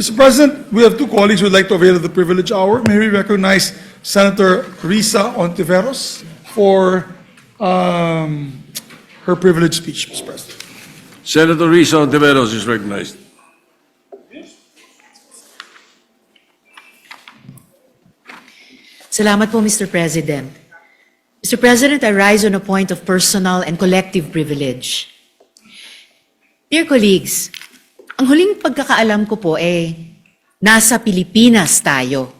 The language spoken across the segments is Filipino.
Mr. President, we have two colleagues who would like to avail of the privilege hour. May we recognize Senator Risa Ontiveros for her privilege speech, Mr. President. Senator Risa Ontiveros is recognized. Salamat po, Mr. President. Mr. President, I rise on a point of personal and collective privilege. Dear colleagues, ang huling pagkakaalam ko po nasa Pilipinas tayo.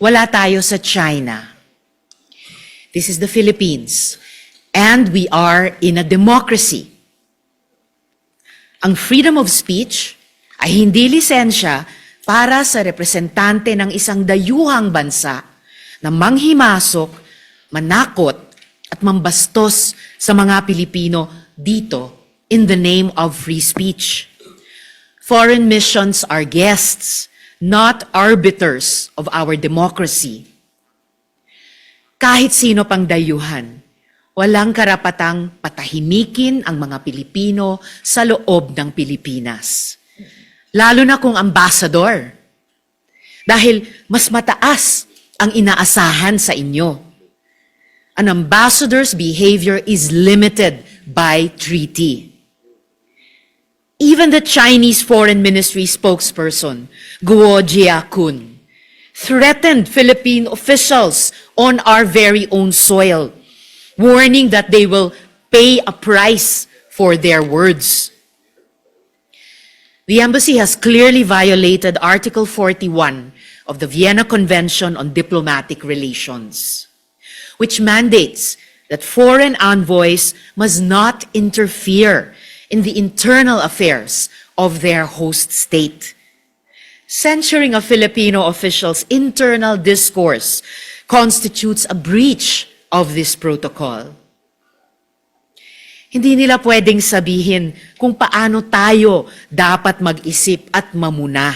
Wala tayo sa China. This is the Philippines, and we are in a democracy. Ang freedom of speech ay hindi lisensya para sa representante ng isang dayuhang bansa na manghimasok, manakot at mambastos sa mga Pilipino dito in the name of free speech. Foreign missions are guests, not arbiters of our democracy. Kahit sino pang dayuhan, walang karapatang patahimikin ang mga Pilipino sa loob ng Pilipinas. Lalo na kung ambassador. Dahil mas mataas ang inaasahan sa inyo. An ambassador's behavior is limited by treaty. Even the Chinese Foreign Ministry spokesperson, Guo Jiakun, threatened Philippine officials on our very own soil, warning that they will pay a price for their words. The embassy has clearly violated Article 41 of the Vienna Convention on Diplomatic Relations, which mandates that foreign envoys must not interfere in the internal affairs of their host state. Censuring a Filipino official's internal discourse constitutes a breach of this protocol. Hindi nila pwedeng sabihin kung paano tayo dapat mag-isip at mamuna.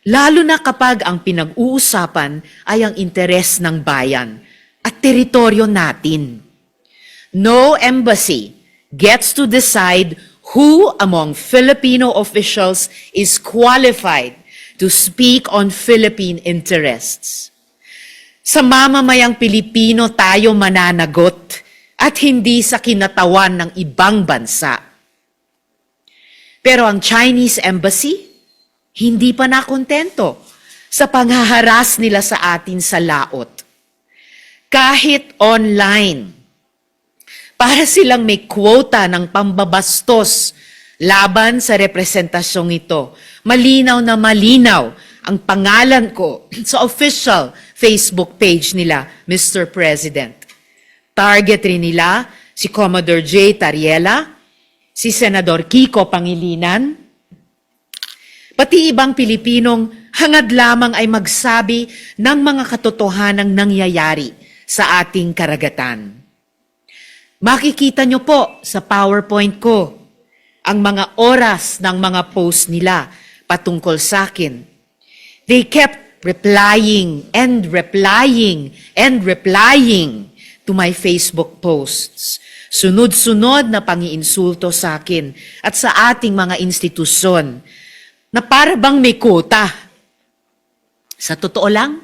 Lalo na kapag ang pinag-uusapan ay ang interes ng bayan at teritoryo natin. No embassy gets to decide who among Filipino officials is qualified to speak on Philippine interests. Sa mamamayang Pilipino tayo mananagot at hindi sa kinatawan ng ibang bansa. Pero ang Chinese embassy, hindi pa nakontento sa panghaharas nila sa atin sa laot. Kahit online, para silang may quota ng pambabastos laban sa representasyong ito. Malinaw na malinaw ang pangalan ko sa official Facebook page nila, Mr. President. Target rin nila si Commodore J. Tariela, si Senador Kiko Pangilinan, pati ibang Pilipinong hangad lamang ay magsabi ng mga katotohanang nangyayari sa ating karagatan. Makikita nyo po sa PowerPoint ko ang mga oras ng mga post nila patungkol sa akin. They kept replying and replying and replying to my Facebook posts. Sunod-sunod na pangiinsulto sa akin at sa ating mga institusyon na para bang may quota. Sa totoo lang,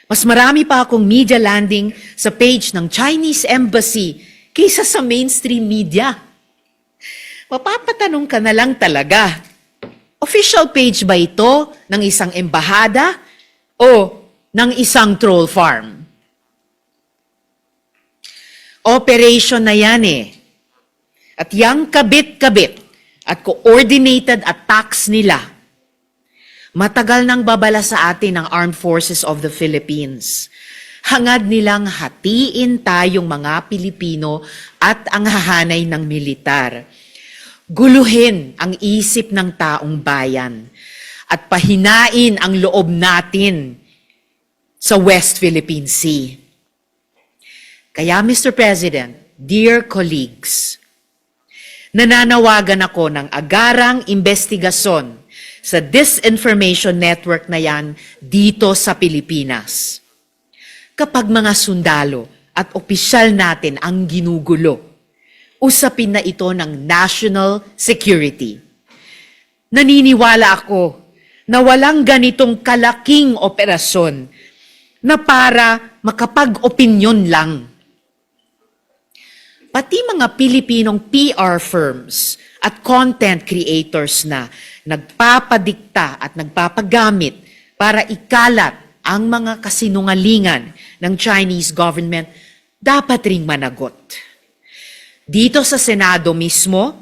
mas marami pa akong media landing sa page ng Chinese Embassy kaysa sa mainstream media. Mapapatanong ka na lang talaga, official page ba ito ng isang embahada o ng isang troll farm? Operation na yan At yang kabit-kabit at coordinated attacks nila, matagal nang babala sa atin ng Armed Forces of the Philippines. Hangad nilang hatiin tayong mga Pilipino at ang hahanay ng militar. Guluhin ang isip ng taong bayan at pahinain ang loob natin sa West Philippine Sea. Kaya, Mr. President, dear colleagues, nananawagan ako ng agarang investigasyon sa disinformation network na yan dito sa Pilipinas. Kapag mga sundalo at opisyal natin ang ginugulo, usapin na ito ng national security. Naniniwala ako na walang ganitong kalaking operasyon na para makapag-opinyon lang. Pati mga Pilipinong PR firms at content creators na nagpapadikta at nagpapagamit para ikalat ang mga kasinungalingan ng Chinese government dapat ring managot. Dito sa Senado mismo,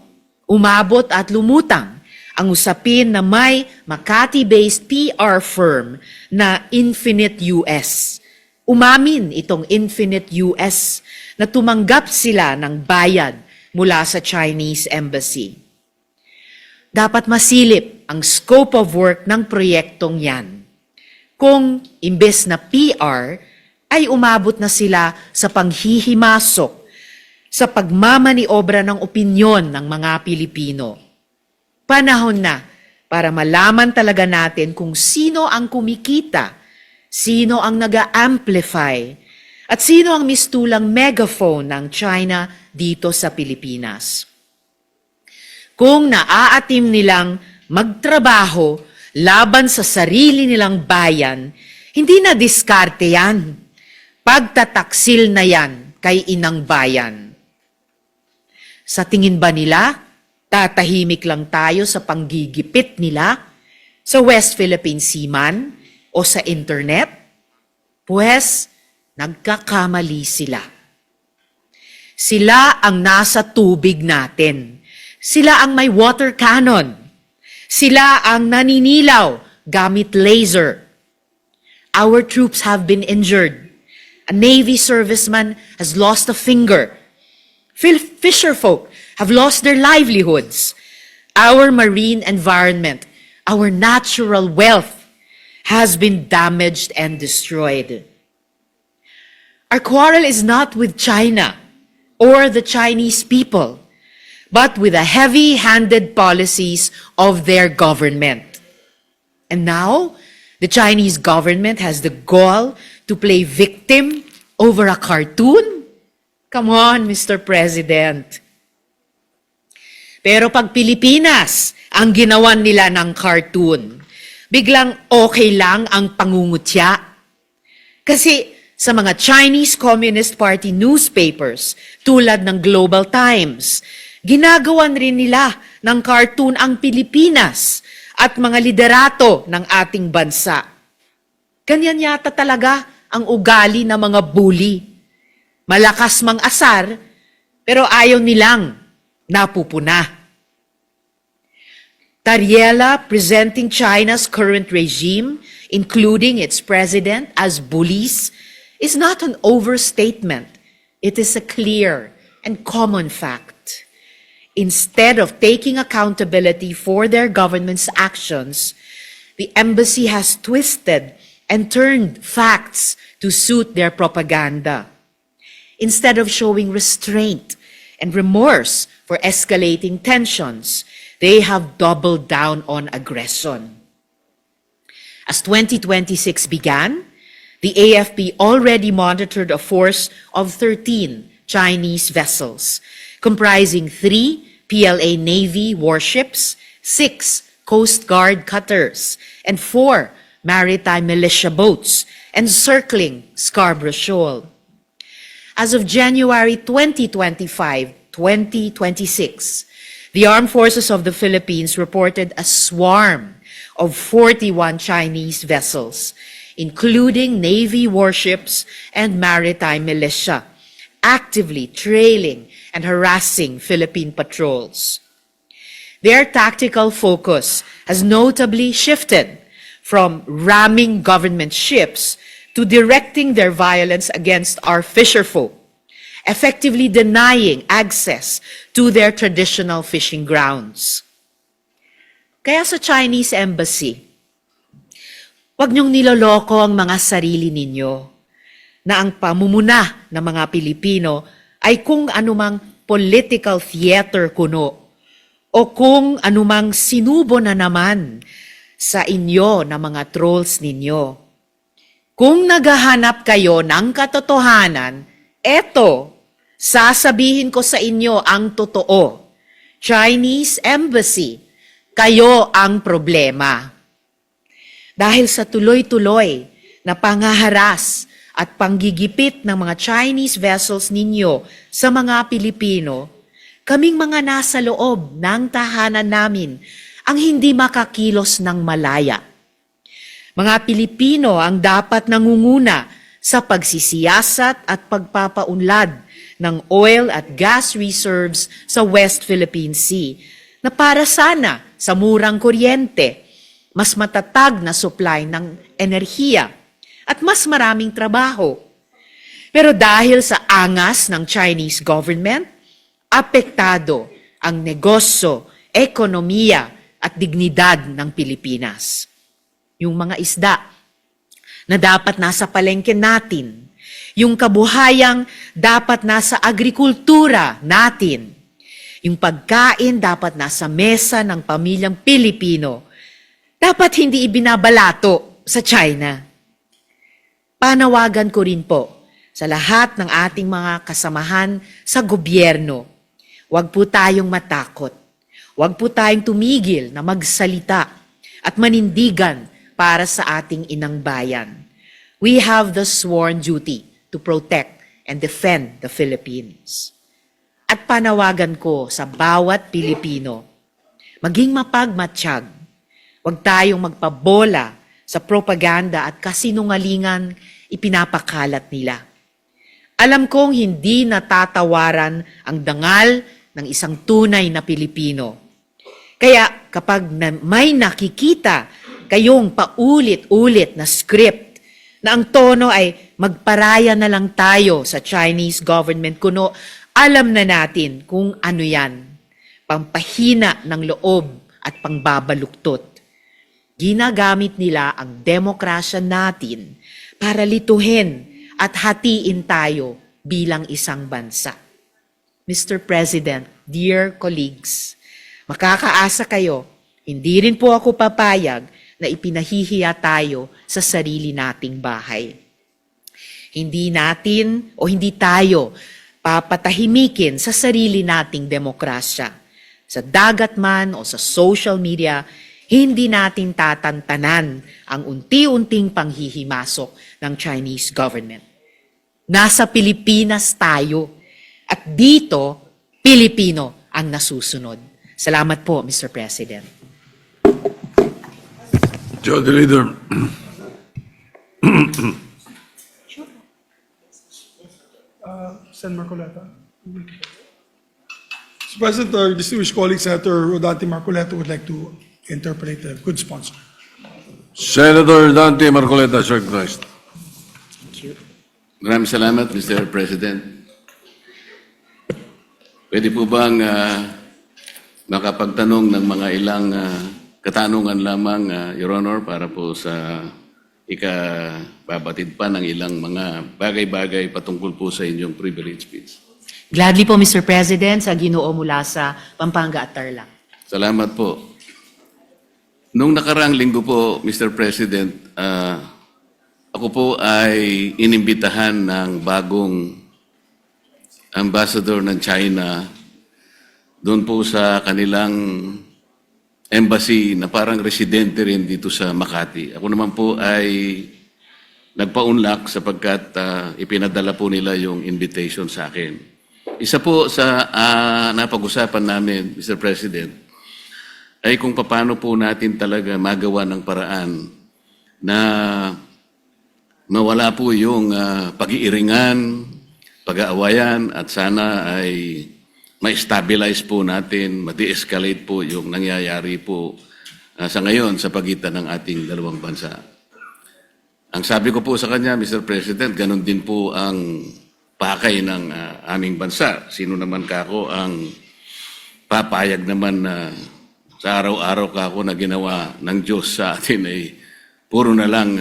umabot at lumutang ang usapin na may Makati-based PR firm na Infinite US. Umamin itong Infinite US na tumanggap sila ng bayad mula sa Chinese Embassy. Dapat masilip ang scope of work ng proyektong yan. Kung imbes na PR, ay umabot na sila sa panghihimasok sa pagmamaniobra ng opinyon ng mga Pilipino. Panahon na para malaman talaga natin kung sino ang kumikita, sino ang nag-amplify, at sino ang mistulang megaphone ng China dito sa Pilipinas. Kung naaatim nilang magtrabaho laban sa sarili nilang bayan, hindi na diskarte yan. Pagtataksil na yan kay inang bayan. Sa tingin ba nila, tatahimik lang tayo sa panggigipit nila sa West Philippine Sea man o sa internet? Pues, nagkakamali sila. Sila ang nasa tubig natin. Sila ang may water cannon. Sila ang naninilaw gamit laser. Our troops have been injured. A Navy serviceman has lost a finger. Fisherfolk have lost their livelihoods. Our marine environment, our natural wealth has been damaged and destroyed. Our quarrel is not with China or the Chinese people, but with the heavy-handed policies of their government. And now, the Chinese government has the gall to play victim over a cartoon? Come on, Mr. President. Pero pag Pilipinas ang ginawan nila ng cartoon, biglang okay lang ang pangungutya. Kasi sa mga Chinese Communist Party newspapers tulad ng Global Times, ginagawan rin nila ng cartoon ang Pilipinas at mga liderato ng ating bansa. Ganyan yata talaga ang ugali ng mga bully. Malakas mang asar, pero ayaw nilang napupuna. Tariela presenting China's current regime, including its president, as bullies, is not an overstatement. It is a clear and common fact. Instead of taking accountability for their government's actions, the embassy has twisted and turned facts to suit their propaganda. Instead of showing restraint and remorse for escalating tensions, they have doubled down on aggression. As 2026 began, the AFP already monitored a force of 13 Chinese vessels, comprising 3 PLA Navy warships, 6 Coast Guard cutters, and 4 maritime militia boats encircling Scarborough Shoal. As of January 2025-2026, the Armed Forces of the Philippines reported a swarm of 41 Chinese vessels, including Navy warships and maritime militia, actively trailing and harassing Philippine patrols. Their tactical focus has notably shifted from ramming government ships to directing their violence against our fisherfolk, effectively denying access to their traditional fishing grounds. Kaya sa Chinese Embassy, huwag niyong niloloko ang mga sarili ninyo na ang pamumuna ng mga Pilipino ay kung anumang political theater kuno o kung anumang sinubo na naman sa inyo na mga trolls ninyo. Kung naghahanap kayo ng katotohanan, eto, sasabihin ko sa inyo ang totoo. Chinese Embassy, kayo ang problema. Dahil sa tuloy-tuloy na pangaharas at panggigipit ng mga Chinese vessels ninyo sa mga Pilipino, kaming mga nasa loob ng tahanan namin ang hindi makakilos ng malaya. Mga Pilipino ang dapat nangunguna sa pagsisiyasat at pagpapaunlad ng oil at gas reserves sa West Philippine Sea na para sana sa murang kuryente, mas matatag na supply ng enerhiya at mas maraming trabaho. Pero dahil sa angas ng Chinese government, apektado ang negosyo, ekonomiya at dignidad ng Pilipinas. Yung mga isda na dapat nasa palengke natin, yung kabuhayang dapat nasa agrikultura natin, yung pagkain dapat nasa mesa ng pamilyang Pilipino, dapat hindi ibinabalato sa China. Panawagan ko rin po sa lahat ng ating mga kasamahan sa gobyerno, huwag po tayong matakot, huwag po tayong tumigil na magsalita at manindigan para sa ating inang bayan. We have the sworn duty to protect and defend the Philippines. At panawagan ko sa bawat Pilipino, maging mapagmatsyag. Huwag tayong magpabola sa propaganda at kasinungalingan ipinapakalat nila. Alam kong hindi natatawaran ang dangal ng isang tunay na Pilipino. Kaya kapag may nakikita kayong paulit-ulit na script na ang tono ay magparaya na lang tayo sa Chinese government kuno, alam na natin kung ano yan. Pampahina ng loob at pangbabaluktot. Ginagamit nila ang demokrasya natin para lituhin at hatiin tayo bilang isang bansa. Mr. President, dear colleagues, makakaasa kayo, hindi rin po ako papayag na ipinahihiya tayo sa sarili nating bahay. Hindi natin o hindi tayo papatahimikin sa sarili nating demokrasya. Sa dagat man o sa social media, hindi natin tatantanan ang unti-unting panghihimasok ng Chinese government. Nasa Pilipinas tayo at dito, Pilipino ang nasusunod. Salamat po, Mr. President. Joe, the leader. Sen. Marcoleta. Mr. President, our distinguished colleague, Senator Rodante Marcoleta, would like to interpolate a good sponsor. Senator Dante Marcoleta is recognized. Maraming salamat, Mr. President. Pwede po bang makapagtanong ng mga ilang katanungan lamang, Your Honor, para po sa ikababatid pa ng ilang mga bagay-bagay patungkol po sa inyong privilege speech. Gladly po, Mr. President, sa Ginoo mula sa Pampanga at Tarlac. Salamat po. Nung nakaraang linggo po, Mr. President, ako po ay inimbitahan ng bagong ambassador ng China doon po sa kanilang embassy na parang residente rin dito sa Makati. Ako naman po ay nagpa-unlock sapagkat ipinadala po nila yung invitation sa akin. Isa po sa napag-usapan namin, Mr. President, ay kung paano po natin talaga magawa ng paraan na mawala po yung pag-iiringan, pag-aawayan at sana ay ma-stabilize po natin, ma-de-escalate po yung nangyayari po sa ngayon sa pagitan ng ating dalawang bansa. Ang sabi ko po sa kanya, Mr. President, ganun din po ang pakay ng aming bansa. Sino naman kako ang papayag naman na sa araw-araw kako na ginawa ng Diyos sa atin ay puro na lang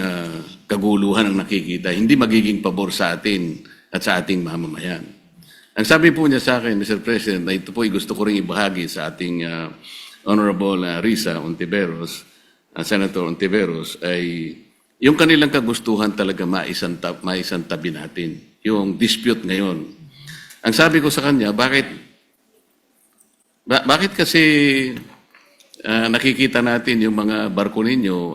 kaguluhan ang nakikita. Hindi magiging pabor sa atin at sa ating mamamayan. Ang sabi po niya sa akin, Mr. President, na ito po ay gusto ko rin ibahagi sa ating Honorable Risa Ontiveros, Senator Ontiveros, ay yung kanilang kagustuhan talaga maisantabi natin. Yung dispute ngayon. Ang sabi ko sa kanya, bakit kasi nakikita natin yung mga barko ninyo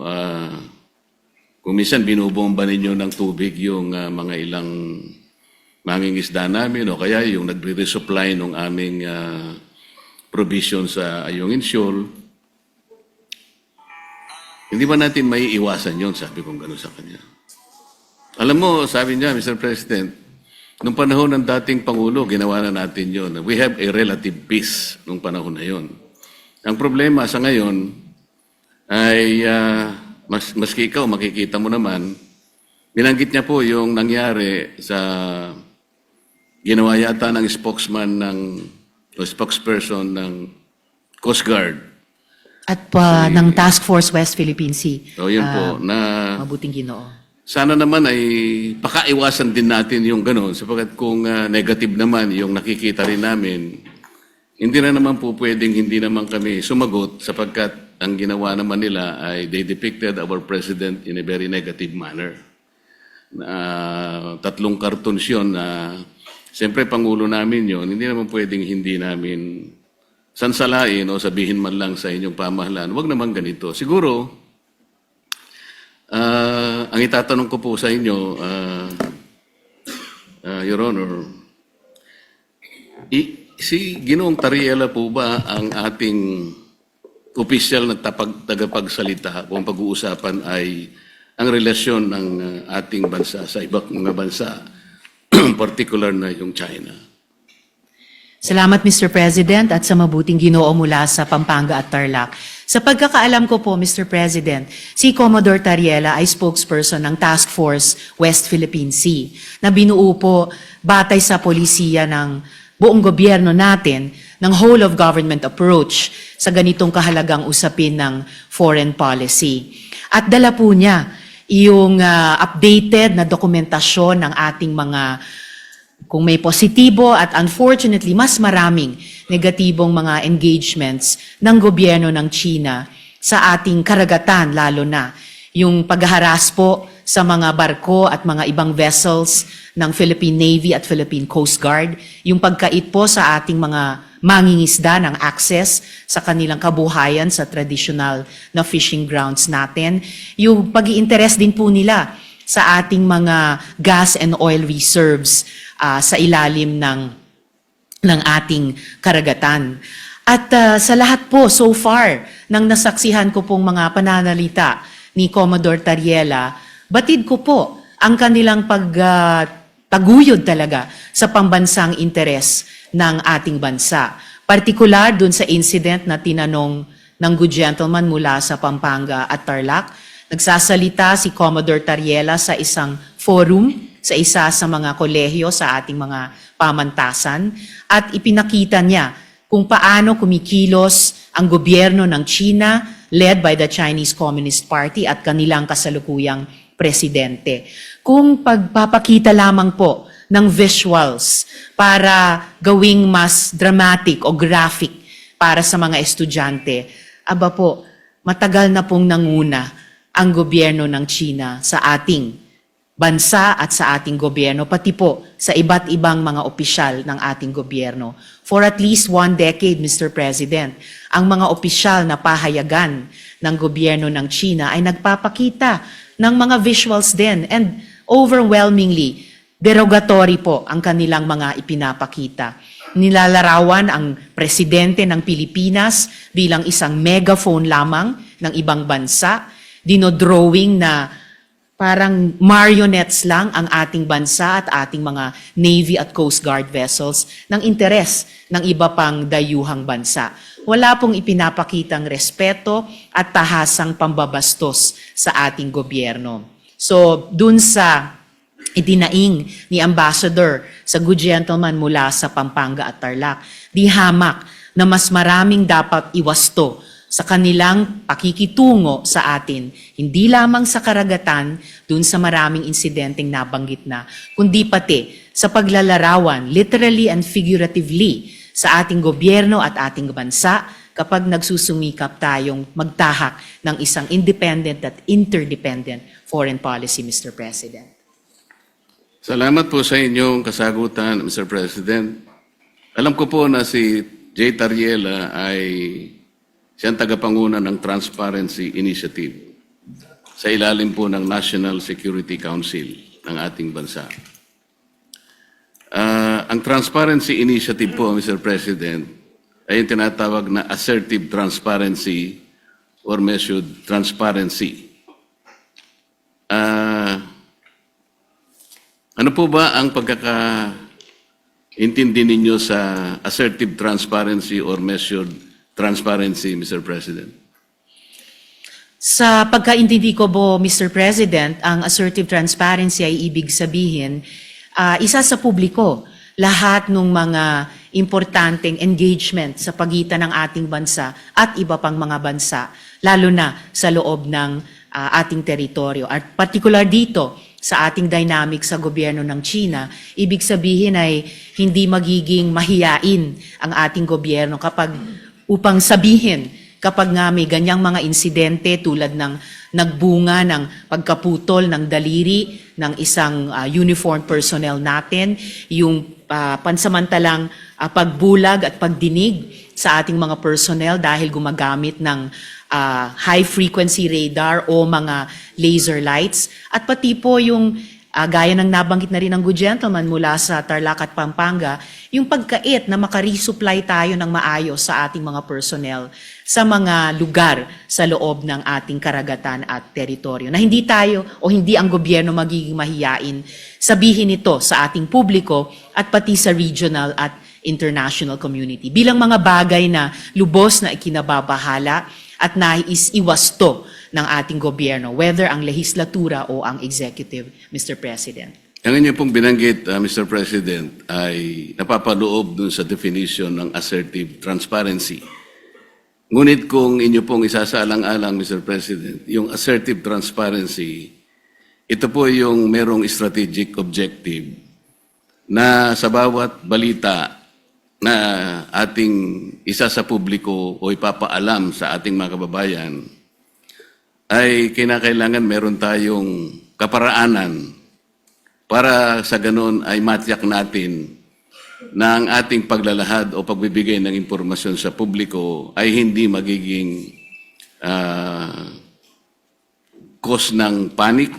Kung minsan binubomba ninyo ng tubig yung mga ilang mangingisda namin o kaya yung nagre-resupply ng aming provision sa Ayungin Shoal, hindi ba natin may iwasan yun? Sabi kong gano'n sa kanya. Alam mo, sabi niya, Mr. President, nung panahon ng dating Pangulo, ginawa na natin yun. We have a relative peace nung panahon na yun. Ang problema sa ngayon ay, maski ikaw, makikita mo naman, binanggit niya po yung nangyari sa ginawa yata ng spokesman o spokesperson ng Coast Guard. At ng Task Force West Philippine Sea. So yun po, na Mabuting Ginoo. sana naman ay pakaiwasan din natin yung gano'n sapagkat kung negative naman yung nakikita rin namin, hindi na naman po pwedeng hindi naman kami sumagot sapagkat ang ginawa naman nila ay they depicted our president in a very negative manner. 3 cartoons yun na siyempre Pangulo namin yun, hindi naman pwedeng hindi namin sansalain o sabihin man lang sa inyong pamahalaan, wag naman ganito. Siguro, ang itatanong ko po sa inyo, Your Honor, si Ginoong Tariela po ba ang ating opisyal na tagapagsalita kung pag-uusapan ay ang relasyon ng ating bansa sa ibang mga bansa, particular na yung China? Salamat, Mr. President, at sa mabuting Ginoo mula sa Pampanga at Tarlac. Sa pagkakaalam ko po, Mr. President, si Commodore Tariela ay spokesperson ng Task Force West Philippine Sea na binuo po batay sa polisiya ng buong gobyerno natin ng whole of government approach sa ganitong kahalagang usapin ng foreign policy. At dala po niya yung updated na dokumentasyon ng ating mga kung may positibo at unfortunately mas maraming negatibong mga engagements ng gobyerno ng China sa ating karagatan, lalo na yung paghaharas po sa mga barko at mga ibang vessels ng Philippine Navy at Philippine Coast Guard, yung pagkait po sa ating mga mangingisda ng access sa kanilang kabuhayan sa traditional na fishing grounds natin, yung pag-iinteres din po nila sa ating mga gas and oil reserves sa ilalim ng ating karagatan. At sa lahat po, so far, nang nasaksihan ko pong mga pananalita ni Commodore Tariela, batid ko po ang kanilang pagtaguyod talaga sa pambansang interes ng ating bansa. Partikular dun sa incident na tinanong ng good gentleman mula sa Pampanga at Tarlac, nagsasalita si Commodore Tariela sa isang forum, sa isa sa mga kolehiyo sa ating mga pamantasan, at ipinakita niya kung paano kumikilos ang gobyerno ng China led by the Chinese Communist Party at kanilang kasalukuyang presidente. Kung pagpapakita lamang po ng visuals para gawing mas dramatic o graphic para sa mga estudyante, aba po, matagal na pong nanguna ang gobyerno ng China sa ating bansa at sa ating gobyerno, pati po sa iba't ibang mga opisyal ng ating gobyerno. For at least 1 decade, Mr. President, ang mga opisyal na pahayagan ng gobyerno ng China ay nagpapakita ng mga visuals din, and overwhelmingly derogatory po ang kanilang mga ipinapakita. Nilalarawan ang presidente ng Pilipinas bilang isang megaphone lamang ng ibang bansa, dinodrawing na parang marionettes lang ang ating bansa at ating mga Navy at Coast Guard vessels ng interes ng iba pang dayuhang bansa. Wala pong ipinapakitang respeto at tahasang pambabastos sa ating gobyerno. So, dun sa itinaing ni Ambassador sa good gentleman mula sa Pampanga at Tarlac, di hamak na mas maraming dapat iwasto sa kanilang pakikitungo sa atin, hindi lamang sa karagatan, dun sa maraming insidenteng nabanggit na, kundi pati sa paglalarawan, literally and figuratively, sa ating gobyerno at ating bansa kapag nagsusumikap tayong magtahak ng isang independent at interdependent foreign policy, Mr. President. Salamat po sa inyong kasagutan, Mr. President. Alam ko po na si J. Tariela ay siyang tagapanguna ng Transparency Initiative. sa ilalim po ng National Security Council ng ating bansa. Ang Transparency Initiative po, Mr. President, ay yung tinatawag na assertive transparency or measured transparency. Ano po ba ang pagkakaintindi ninyo sa assertive transparency or measured transparency, Mr. President? Sa pagkaintindi ko po, Mr. President, ang assertive transparency ay ibig sabihin, isa sa publiko lahat ng mga importanteng engagement sa pagitan ng ating bansa at iba pang mga bansa, lalo na sa loob ng ating teritoryo. At particular dito, sa ating dynamic sa gobyerno ng China, ibig sabihin ay hindi magiging mahiyain ang ating gobyerno upang sabihin kapag nga may ganyang mga insidente tulad ng nagbunga ng pagkaputol ng daliri ng isang uniformed personnel natin, yung pansamantalang pagbulag at pagdinig sa ating mga personnel dahil gumagamit ng high-frequency radar o mga laser lights. At pati po yung, gaya ng nabanggit na rin ng good gentleman mula sa Tarlac at Pampanga, yung pagkait na makaresupply tayo ng maayos sa ating mga personnel sa mga lugar sa loob ng ating karagatan at teritoryo. Na hindi tayo o hindi ang gobyerno magiging mahiyain sabihin ito sa ating publiko at pati sa regional at international community. Bilang mga bagay na lubos na ikinababahala at nais-iwasto ng ating gobyerno, whether ang lehislatura o ang executive, Mr. President. Ang inyo pong binanggit, Mr. President, ay napapaloob dun sa definition ng assertive transparency. Ngunit kung inyo pong isasaalang-alang, Mr. President, yung assertive transparency, ito po yung merong strategic objective na sa bawat balita na ating isa sa publiko o ipapaalam sa ating mga kababayan, ay kinakailangan meron tayong kaparaanan para sa ganon ay matiyak natin na ang ating paglalahad o pagbibigay ng impormasyon sa publiko ay hindi magiging cause ng panic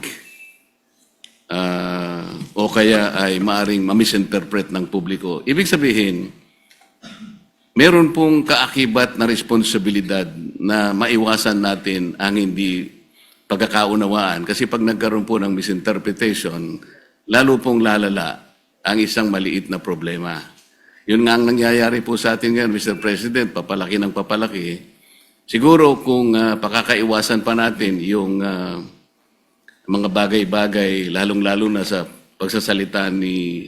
o kaya ay maaring ma-misinterpret ng publiko. Ibig sabihin, meron pong kaakibat na responsibilidad na maiwasan natin ang hindi pagkakaunawaan. Kasi pag nagkaroon po ng misinterpretation, lalo pong lalala ang isang maliit na problema. Yun nga ang nangyayari po sa atin ngayon, Mr. President, papalaki ng papalaki. Siguro kung pakakaiwasan pa natin yung mga bagay-bagay, lalong-lalo na sa pagsasalita ni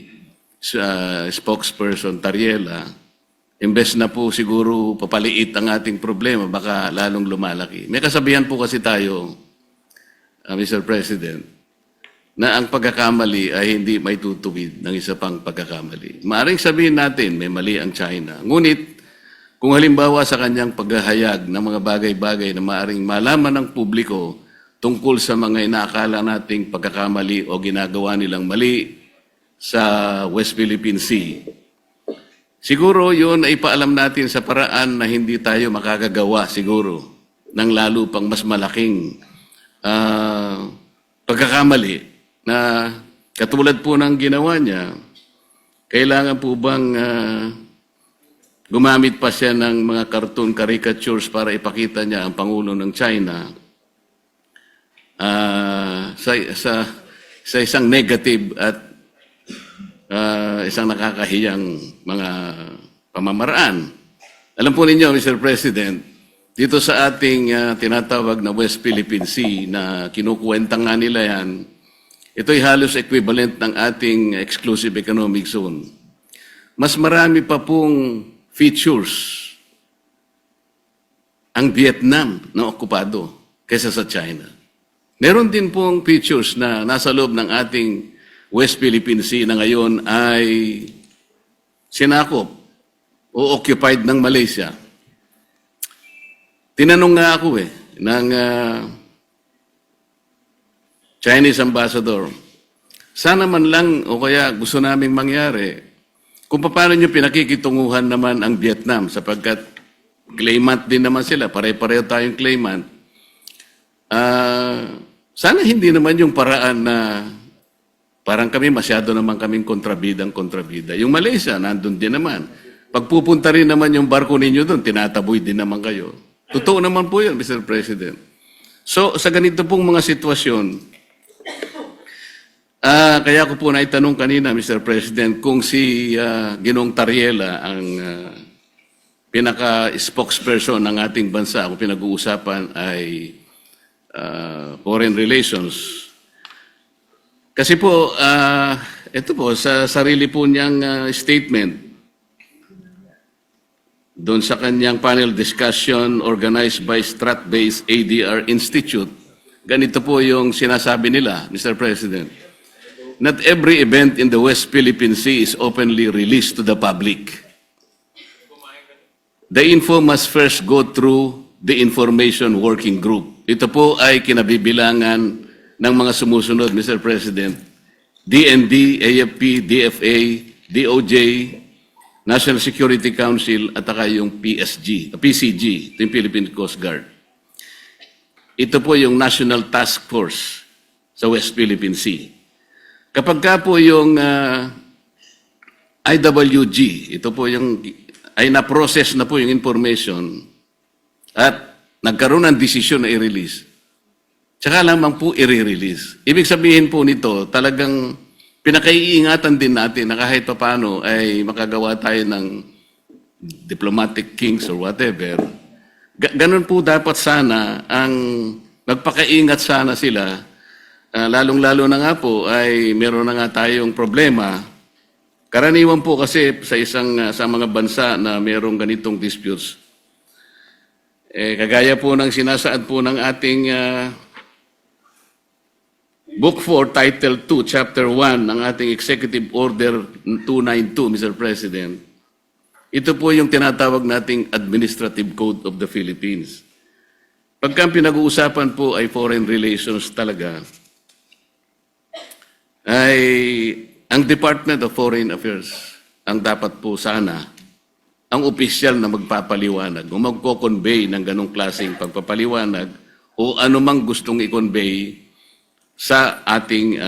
spokesperson Tariela, imbes na po siguro papaliit ang ating problema, baka lalong lumalaki. May kasabihan po kasi tayo, Mr. President, na ang pagkakamali ay hindi may tutuwid ng isa pang pagkakamali. Maaring sabihin natin, may mali ang China. Ngunit, kung halimbawa sa kanyang paghahayag ng mga bagay-bagay na maaring malaman ng publiko tungkol sa mga inaakala nating pagkakamali o ginagawa nilang mali sa West Philippine Sea, siguro yun ay paalam natin sa paraan na hindi tayo makakagawa siguro ng lalo pang mas malaking pagkakamali na katulad po ng ginawa niya. Kailangan po bang gumamit pa siya ng mga cartoon caricatures para ipakita niya ang Pangulo ng China sa isang negative at isang nakakahiyang mga pamamaraan. Alam po ninyo, Mr. President, dito sa ating tinatawag na West Philippine Sea na kinukuwenta nga nila yan, ito'y halos equivalent ng ating exclusive economic zone. Mas marami pa pong features ang Vietnam na okupado kaysa sa China. Meron din pong features na nasa loob ng ating West Philippine Sea na ngayon ay sinakop o occupied ng Malaysia. Tinanong nga ako ng Chinese ambassador, sana man lang o kaya gusto naming mangyari kung paano nyo pinakikitunguhan naman ang Vietnam sapagkat claimant din naman sila, pare-pareho tayong claimant. Sana hindi naman yung paraan na parang kami masyado naman kaming kontrabida. Yung Malaysia, nandun din naman. Pagpupunta rin naman yung barko ninyo doon, tinataboy din naman kayo. Totoo naman po yun, Mr. President. So, sa ganito pong mga sitwasyon, kaya ko po naitanong kanina, Mr. President, kung si Ginoong Tariela ang pinaka-spokesperson ng ating bansa, kung pinag-uusapan ay foreign relations. Kasi po, ito po, sa sarili po niyang statement, doon sa kanyang panel discussion organized by Strat-based ADR Institute, ganito po yung sinasabi nila, Mr. President. Not every event in the West Philippine Sea is openly released to the public. The info must first go through the Information Working Group. Ito po ay kinabibilangan ng mga sumusunod, Mr. President. DND, AFP, DFA, DOJ, National Security Council, at saka yung PCG, yung Philippine Coast Guard. Ito po yung National Task Force sa West Philippine Sea. Kapag ka po yung IWG, ito po yung, ay na-process na po yung information at nagkaroon ng desisyon na i-release, tsaka lamang po i-release. Ibig sabihin po nito, talagang pinakaiingatan din natin na kahit paano ay makagawa tayo ng diplomatic kings or whatever. Ganun po dapat sana ang magpakaingat sana sila. Lalong-lalo na nga po ay meron na nga tayong problema. Karaniwan po kasi sa mga bansa na merong ganitong disputes. Kagaya po ng sinasaad po ng ating Book 4, Title 2, Chapter 1 ng ating Executive Order 292, Mr. President. Ito po yung tinatawag nating Administrative Code of the Philippines. Pagka pinag-uusapan po ay foreign relations talaga, ay ang Department of Foreign Affairs ang dapat po sana ang opisyal na magpapaliwanag o magko-convey ng ganong klaseng pagpapaliwanag o anumang gustong i-convey sa ating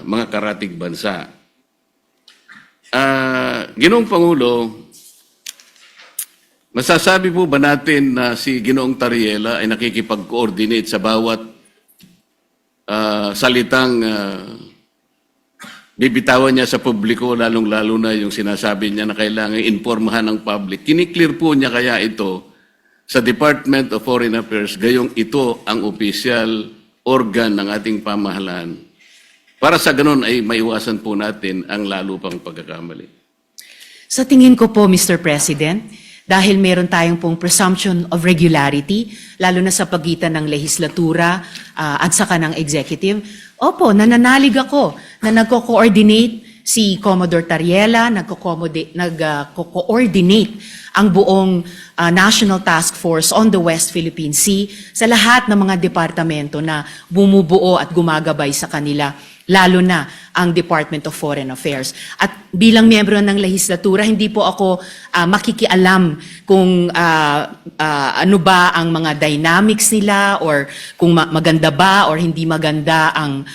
mga karatig bansa. Ginoong Pangulo, masasabi po ba natin na si Ginoong Tariela ay nakikipag-coordinate sa bawat salitang bibitawan niya sa publiko, lalong-lalo na yung sinasabi niya na kailangan informahan ng public? Kiniklear po niya kaya ito sa Department of Foreign Affairs, gayong ito ang official organ ng ating pamahalaan. Para sa ganun ay maiwasan po natin ang lalo pang pagkakamali. Sa tingin ko po, Mr. President, dahil meron tayong pong presumption of regularity, lalo na sa pagitan ng lehislatura at saka ng executive, opo, nananalig ako na nagko-coordinate si Commodore Tariela, nagko-coordinate ang buong National Task Force on the West Philippine Sea sa lahat ng mga departamento na bumubuo at gumagabay sa kanila, lalo na ang Department of Foreign Affairs. At bilang miyembro ng lehislatura, hindi po ako makikialam kung ano ba ang mga dynamics nila or kung maganda ba or hindi maganda ang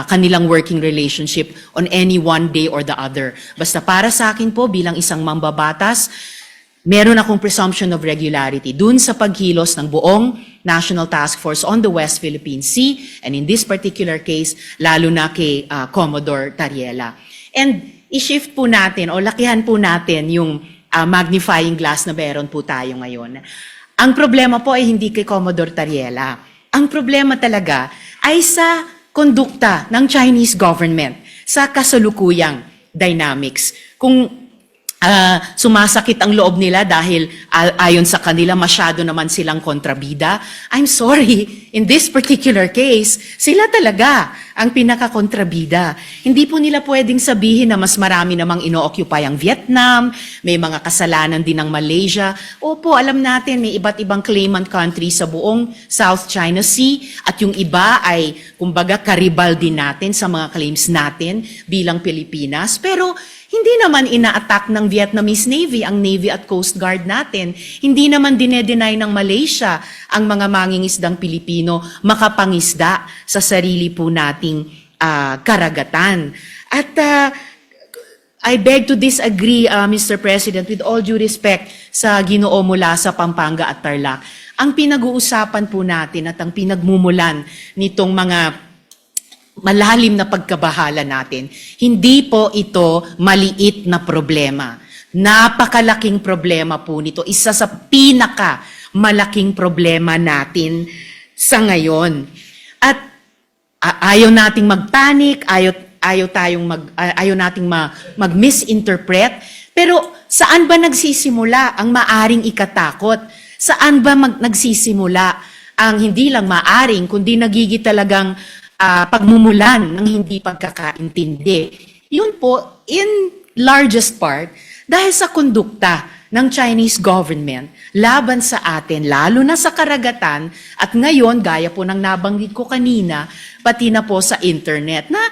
kanilang working relationship on any one day or the other. Basta para sa akin po, bilang isang mambabatas, meron akong presumption of regularity dun sa pagkilos ng buong National Task Force on the West Philippine Sea, and in this particular case, lalo na kay Commodore Tariela. And i-shift po natin o lakihan po natin yung magnifying glass na meron po tayo ngayon. Ang problema po ay hindi kay Commodore Tariela. Ang problema talaga ay sa kondukta ng Chinese government sa kasalukuyang dynamics. Kung sumasakit ang loob nila dahil ayon sa kanila masyado naman silang kontrabida, I'm sorry, in this particular case, sila talaga ang pinaka-kontrabida. Hindi po nila pwedeng sabihin na mas marami namang ino-occupy ang Vietnam, may mga kasalanan din ng Malaysia. Opo, alam natin may iba't ibang claimant country sa buong South China Sea at yung iba ay kumbaga karibal din natin sa mga claims natin bilang Pilipinas. Pero Hindi naman ina-attack ng Vietnamese Navy ang Navy at Coast Guard natin. Hindi naman dinedenay ng Malaysia ang mga mangingisdang Pilipino makapangisda sa sarili po nating karagatan. At I beg to disagree, Mr. President, with all due respect sa Ginoo mula sa Pampanga at Tarlac. Ang pinag-uusapan po natin at ang pinagmumulan nitong mga malalim na pagkabahala natin, hindi po ito maliit na problema. Napakalaking problema po nito. Isa sa malaking problema natin sa ngayon. At ayaw nating magpanic, ayaw nating mag-misinterpret. Pero saan ba nagsisimula ang maaring ikatakot? Saan ba nagsisimula ang hindi lang maaring, kundi nagigit talagang pagmumulan ng hindi pagkakaintindi? Yun po, in largest part, dahil sa kondukta ng Chinese government laban sa atin, lalo na sa karagatan, at ngayon, gaya po ng nabanggit ko kanina, pati na po sa internet, na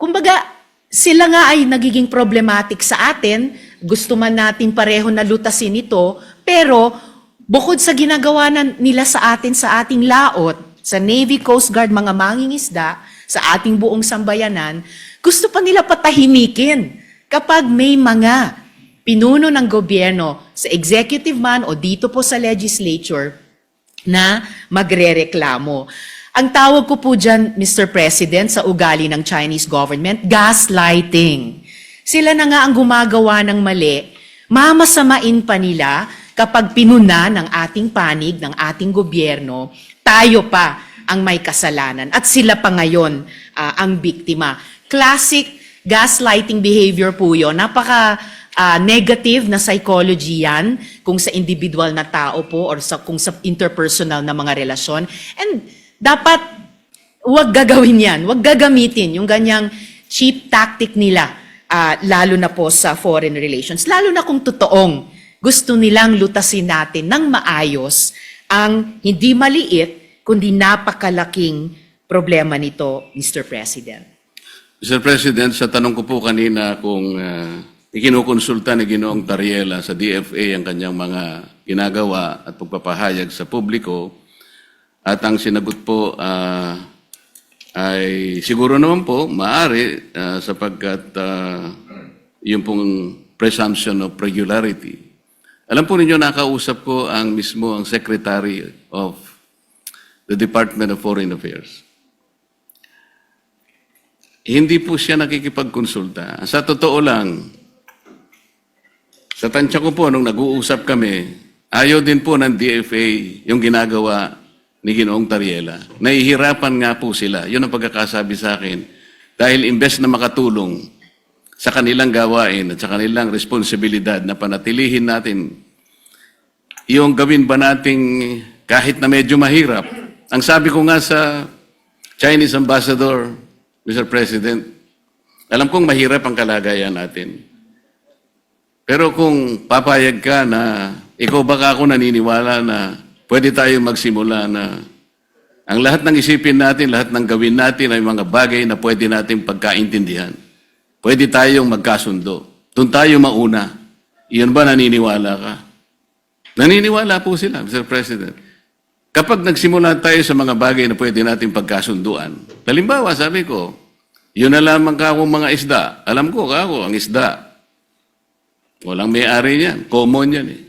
kumbaga, sila nga ay nagiging problematic sa atin, gusto man natin pareho na lutasin ito, pero bukod sa ginagawa nila sa atin sa ating laot, sa Navy, Coast Guard, mga mangingisda, sa ating buong sambayanan, gusto pa nila patahimikin kapag may mga pinuno ng gobyerno sa executive man o dito po sa legislature na magrereklamo. Ang tawag ko po dyan, Mr. President, sa ugali ng Chinese government, gaslighting. Sila na nga ang gumagawa ng mali, mamasamain pa nila kapag pinuna ng ating panig, ng ating gobyerno, tayo pa ang may kasalanan at sila pa ngayon ang biktima. Classic gaslighting behavior po yun. Napaka-negative na psychology yan kung sa individual na tao po or kung sa interpersonal na mga relasyon. And dapat huwag gagawin yan, huwag gagamitin yung ganyang cheap tactic nila, lalo na po sa foreign relations. Lalo na kung totoong gusto nilang lutasin natin ng maayos ang hindi maliit, kundi napakalaking problema nito, Mr. President. Mr. President, sa tanong ko po kanina kung ikinukonsulta ni Ginoong Tariela sa DFA ang kanyang mga ginagawa at pagpapahayag sa publiko, at ang sinagot po ay siguro naman po, maaari sapagkat yung pong presumption of regularity. Alam po ninyo, nakausap ko ang Secretary of the Department of Foreign Affairs. Hindi po siya nakikipagkonsulta. Sa totoo lang, sa tansya ko po, nung nag-uusap kami, ayaw din po ng DFA yung ginagawa ni Ginoong Tariela. Nahihirapan nga po sila. Yun ang pagkakasabi sa akin. Dahil imbes na makatulong sa kanilang gawain at sa kanilang responsibilidad na panatilihin natin, yung gawin ba nating kahit na medyo mahirap. Ang sabi ko nga sa Chinese Ambassador, Mr. President, alam kong mahirap ang kalagayan natin. Pero kung papayag ka na, ikaw baka ako naniniwala na pwede tayong magsimula na ang lahat ng isipin natin, lahat ng gawin natin ay mga bagay na pwede natin pagkaintindihan. Pwede tayong magkasundo. Doon tayo mauna. Iyon ba naniniwala ka? Naniniwala po sila, Mr. President. Kapag nagsimula tayo sa mga bagay na pwede natin pagkasunduan, halimbawa, sabi ko, yun na lamang kakong mga isda. Alam ko, kako, ang isda. Walang may-ari niyan. Common yan eh.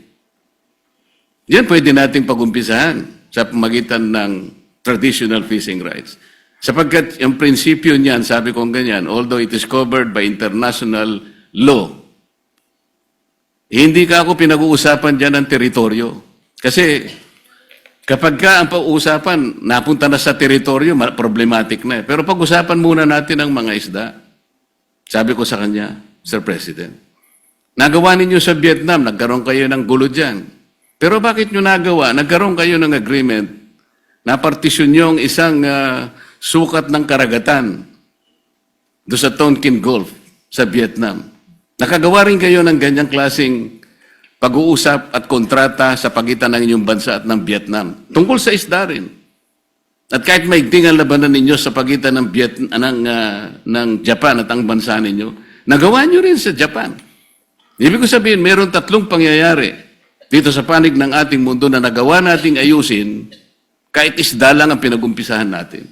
Yan pwede nating pag-umpisahan sa pamagitan ng traditional fishing rights. Sapagkat yung prinsipyo niyan, sabi ko ganyan, although it is covered by international law, hindi ka ako pinag-uusapan dyan ng teritoryo. Kasi kapag ka ang pag-uusapan, napunta na sa teritoryo, problematic na eh. Pero pag-usapan muna natin ang mga isda. Sabi ko sa kanya, Sir President, nagawa ninyo sa Vietnam, nagkaroon kayo ng gulo dyan. Pero bakit nyo nagawa? Nagkaroon kayo ng agreement na partisyon nyo ang isang sukat ng karagatan do sa Tonkin Gulf sa Vietnam. Nakagawa rin kayo ng ganyang klaseng pag-uusap at kontrata sa pagitan ng inyong bansa at ng Vietnam. Tungkol sa isda rin. At kahit maigting ang labanan ninyo sa pagitan ng Japan at ang bansa ninyo, nagawa nyo rin sa Japan. Ibig ko sabihin, meron 3 pangyayari dito sa panig ng ating mundo na nagawa nating ayusin kahit isda lang ang pinag-umpisahan natin.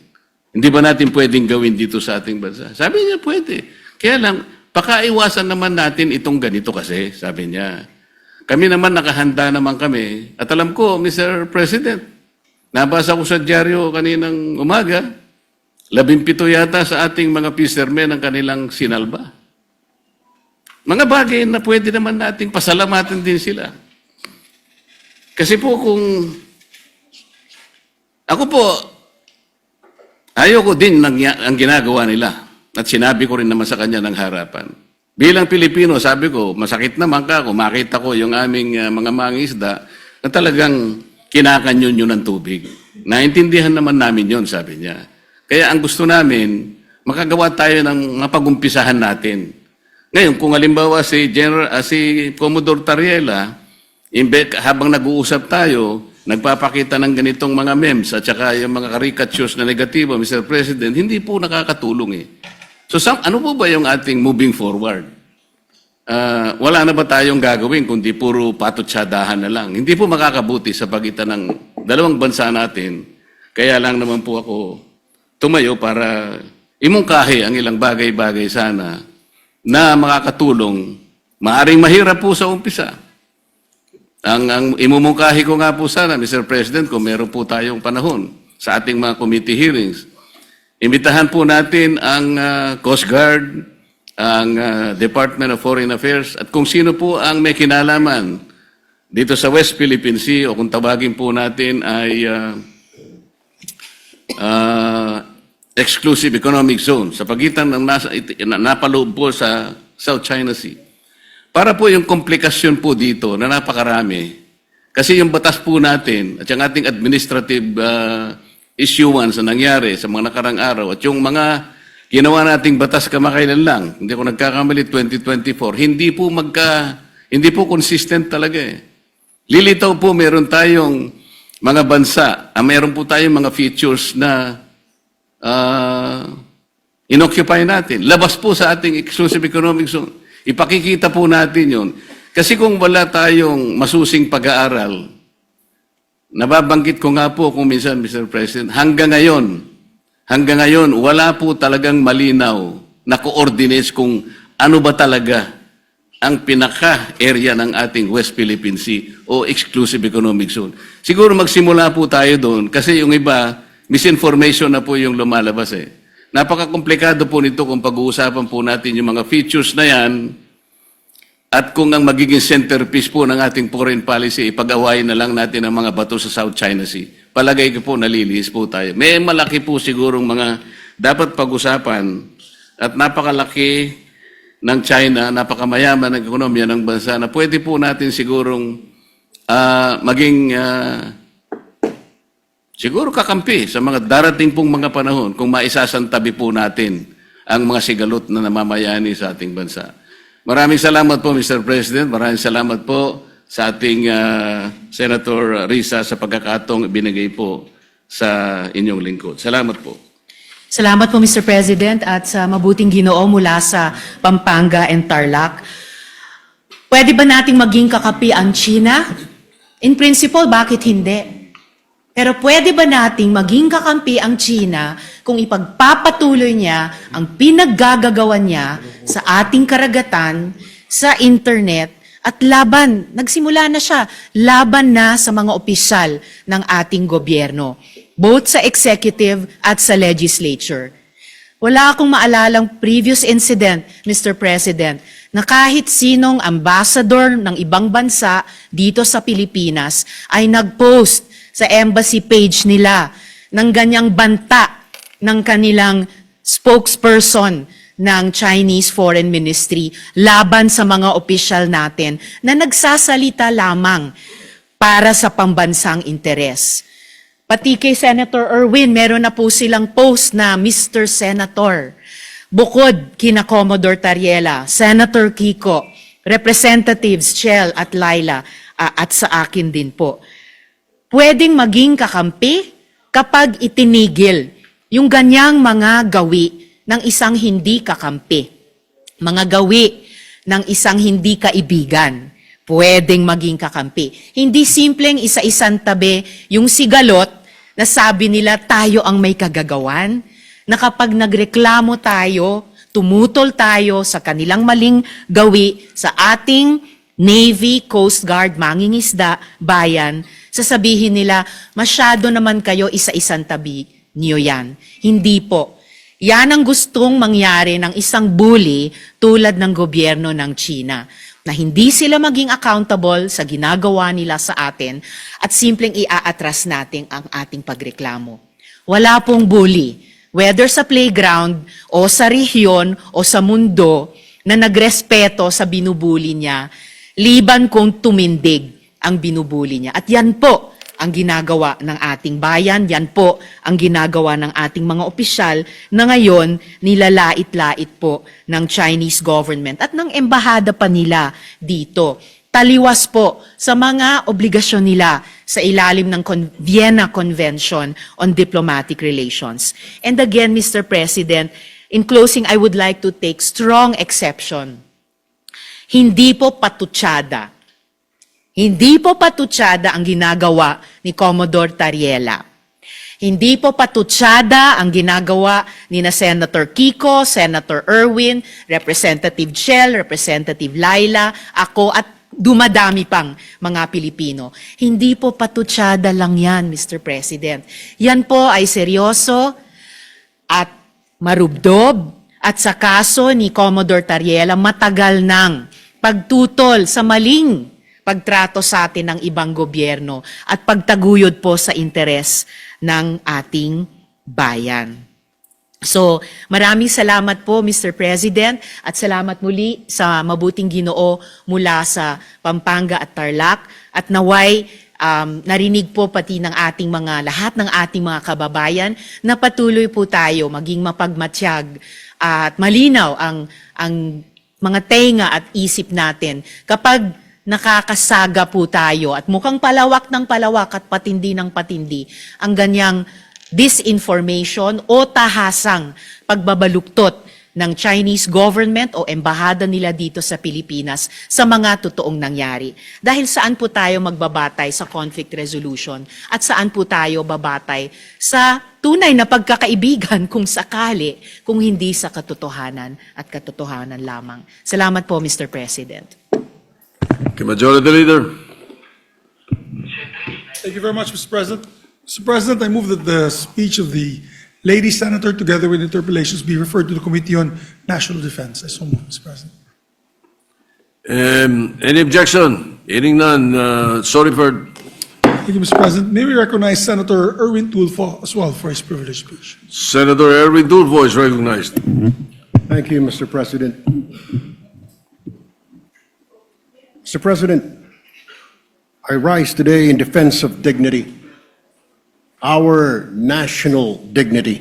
Hindi ba natin pwedeng gawin dito sa ating bansa? Sabi niya, pwede. Kaya lang, pakaiwasan naman natin itong ganito kasi, sabi niya. Kami naman nakahanda naman kami. At alam ko, Mr. President, nabasa ko sa dyaryo kaninang umaga, 17 yata sa ating mga fishermen ang kanilang sinalba. Mga bagay na pwede naman nating pasalamatan din sila. Kasi po kung ako po, ayoko din ang ginagawa nila. At sinabi ko rin naman sa kanya ng harapan. Bilang Pilipino, sabi ko, masakit naman ka kung makita ko yung aming mga mangisda na talagang kinakanyon yun ng tubig. Naintindihan naman namin yon, sabi niya. Kaya ang gusto namin, makagawa tayo ng mapagumpisahan natin. Ngayon, kung halimbawa si Commodore Tariela, habang nag-uusap tayo, nagpapakita ng ganitong mga memes at saka yung mga caricatures na negatibo, Mr. President, hindi po nakakatulong eh. So, ano po ba yung ating moving forward? Wala na ba tayong gagawin kundi puro patutsyadahan na lang? Hindi po makakabuti sa pagitan ng dalawang bansa natin. Kaya lang naman po ako tumayo para imungkahi ang ilang bagay-bagay sana na makakatulong. Maaring mahirap po sa umpisa. Ang imumungkahi ko nga po sana, Mr. President, kung meron po tayong panahon sa ating mga committee hearings, imbitahan po natin ang Coast Guard, ang Department of Foreign Affairs, at kung sino po ang may kinalaman dito sa West Philippine Sea, o kung tawagin po natin ay Exclusive Economic Zone, sa pagitan ng napaloob po sa South China Sea. Para po yung komplikasyon po dito na napakarami, kasi yung batas po natin at yung ating administrative issuance na nangyari sa mga nakarang araw at yung mga ginawa nating batas kamakailan lang, hindi ko nagkakamali 2024, hindi po consistent talaga eh. Lilitaw po meron tayong mga bansa, meron po tayong mga features na inoccupy natin. Labas po sa ating exclusive economic zone. Ipakikita po natin yun. Kasi kung wala tayong masusing pag-aaral, nababanggit ko nga po kung minsan, Mr. President, hanggang ngayon, wala po talagang malinaw na coordinates kung ano ba talaga ang pinaka-area ng ating West Philippine Sea o Exclusive Economic Zone. Siguro magsimula po tayo doon kasi yung iba, misinformation na po yung lumalabas eh. Napaka-komplikado po nito kung pag-uusapan po natin yung mga features na yan at kung ang magiging centerpiece po ng ating foreign policy, ipag-awayin na lang natin ang mga bato sa South China Sea. Palagay ko po, nalilihis po tayo. May malaki po sigurong mga dapat pag-usapan at napakalaki ng China, napakamayaman ng ekonomiya ng bansa na pwede po natin sigurong maging siguro kakampi sa mga darating pong mga panahon kung maisasantabi po natin ang mga sigalot na namamayani sa ating bansa. Maraming salamat po, Mr. President. Maraming salamat po sa ating Senator Risa sa pagkakataong ibinigay po sa inyong lingkod. Salamat po. Salamat po, Mr. President, at sa mabuting Ginoo mula sa Pampanga and Tarlac. Pwede ba nating maging kakapi ang China? In principle, bakit hindi? Pero pwede ba nating maging kakampi ang China kung ipagpapatuloy niya ang pinaggagawan niya sa ating karagatan, sa internet, at nagsimula na siya, laban na sa mga opisyal ng ating gobyerno, both sa executive at sa legislature. Wala akong maalalang previous incident, Mr. President, na kahit sinong ambassador ng ibang bansa dito sa Pilipinas ay nag-post sa embassy page nila ng ganyang banta ng kanilang spokesperson ng Chinese Foreign Ministry laban sa mga opisyal natin na nagsasalita lamang para sa pambansang interes. Pati kay Senator Erwin, meron na po silang post na Mr. Senator. Bukod kina Commodore Tariela, Senator Kiko, Representatives Chel at Laila, at sa akin din po. Pwedeng maging kakampi kapag itinigil yung ganyang mga gawi ng isang hindi kakampi. mga gawi ng isang hindi kaibigan, pwedeng maging kakampi. Hindi simpleng isa-isang tabi yung sigalot na sabi nila tayo ang may kagagawan, na kapag nagreklamo tayo, tumutol tayo sa kanilang maling gawi sa ating Navy, Coast Guard, mangingisda, bayan, sasabihin nila, masyado naman kayo isa-isang tabi niyo yan. Hindi po. Yan ang gustong mangyari ng isang bully tulad ng gobyerno ng China, na hindi sila maging accountable sa ginagawa nila sa atin at simpleng iaatras natin ang ating pagreklamo. Wala pong bully, whether sa playground o sa rehiyon o sa mundo, na nagrespeto sa binubuli niya, liban kung tumindig ang binubuli niya. At yan po ang ginagawa ng ating bayan, yan po ang ginagawa ng ating mga opisyal na ngayon nilalait-lait po ng Chinese government at ng embahada pa nila dito. Taliwas po sa mga obligasyon nila sa ilalim ng Vienna Convention on Diplomatic Relations. And again, Mr. President, in closing, I would like to take strong exception. Hindi po patutsada. Hindi po patutsada ang ginagawa ni Commodore Tariela. Hindi po patutsada ang ginagawa ni na Senator Kiko, Senator Erwin, Representative Chel, Representative Laila, ako at dumadami pang mga Pilipino. Hindi po patutsada lang yan, Mr. President. Yan po ay seryoso at marubdob at sa kaso ni Commodore Tariela matagal nang pagtutol sa maling pagtrato sa atin ng ibang gobyerno at pagtaguyod po sa interes ng ating bayan. So, maraming salamat po, Mr. President, at salamat muli sa mabuting Ginoo mula sa Pampanga at Tarlac, at naway narinig po pati ng ating lahat ng ating mga kababayan na patuloy po tayo maging mapagmatsyag at malinaw ang mga tenga at isip natin kapag nakakasaga po tayo at mukhang palawak ng palawak at patindi ng patindi ang ganyang disinformation o tahasang pagbabaluktot ng Chinese government o embahada nila dito sa Pilipinas sa mga totoong nangyari. Dahil saan po tayo magbabatay sa conflict resolution at saan po tayo babatay sa tunay na pagkakaibigan kung sakali, kung hindi sa katotohanan at katotohanan lamang. Salamat po, Mr. President. Okay, Majority Leader. Thank you very much, Mr. President. Mr. President, I move that the speech of the lady senator together with interpellations be referred to the Committee on National Defense. I so move, Mr. President. Any objection? Hearing none, so referred. Thank you, Mr. President. May we recognize Senator Erwin Tulfo as well for his privileged speech. Senator Erwin Tulfo is recognized. Thank you, Mr. President. Mr. President, I rise today in defense of dignity, our national dignity.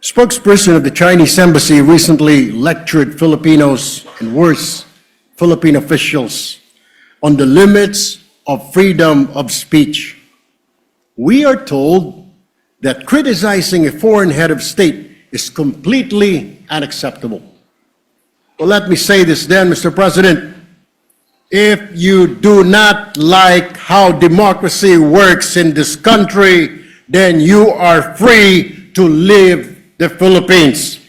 Spokesperson of the Chinese Embassy recently lectured Filipinos and worse, Philippine officials on the limits of freedom of speech. We are told that criticizing a foreign head of state is completely unacceptable. Well, let me say this then, Mr. President. If you do not like how democracy works in this country, then you are free to leave the Philippines.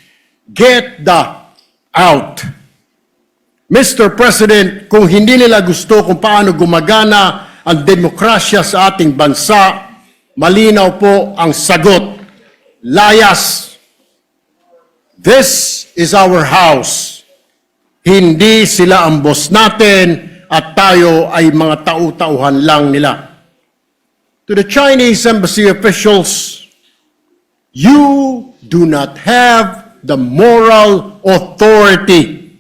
Get the out. Mr. President, kung hindi nila gusto kung paano gumagana ang demokrasya sa ating bansa, malinaw po ang sagot. Layas. This is our house. Hindi sila ang boss natin at tayo ay mga tau-tauhan lang nila. To the Chinese embassy officials, you do not have the moral authority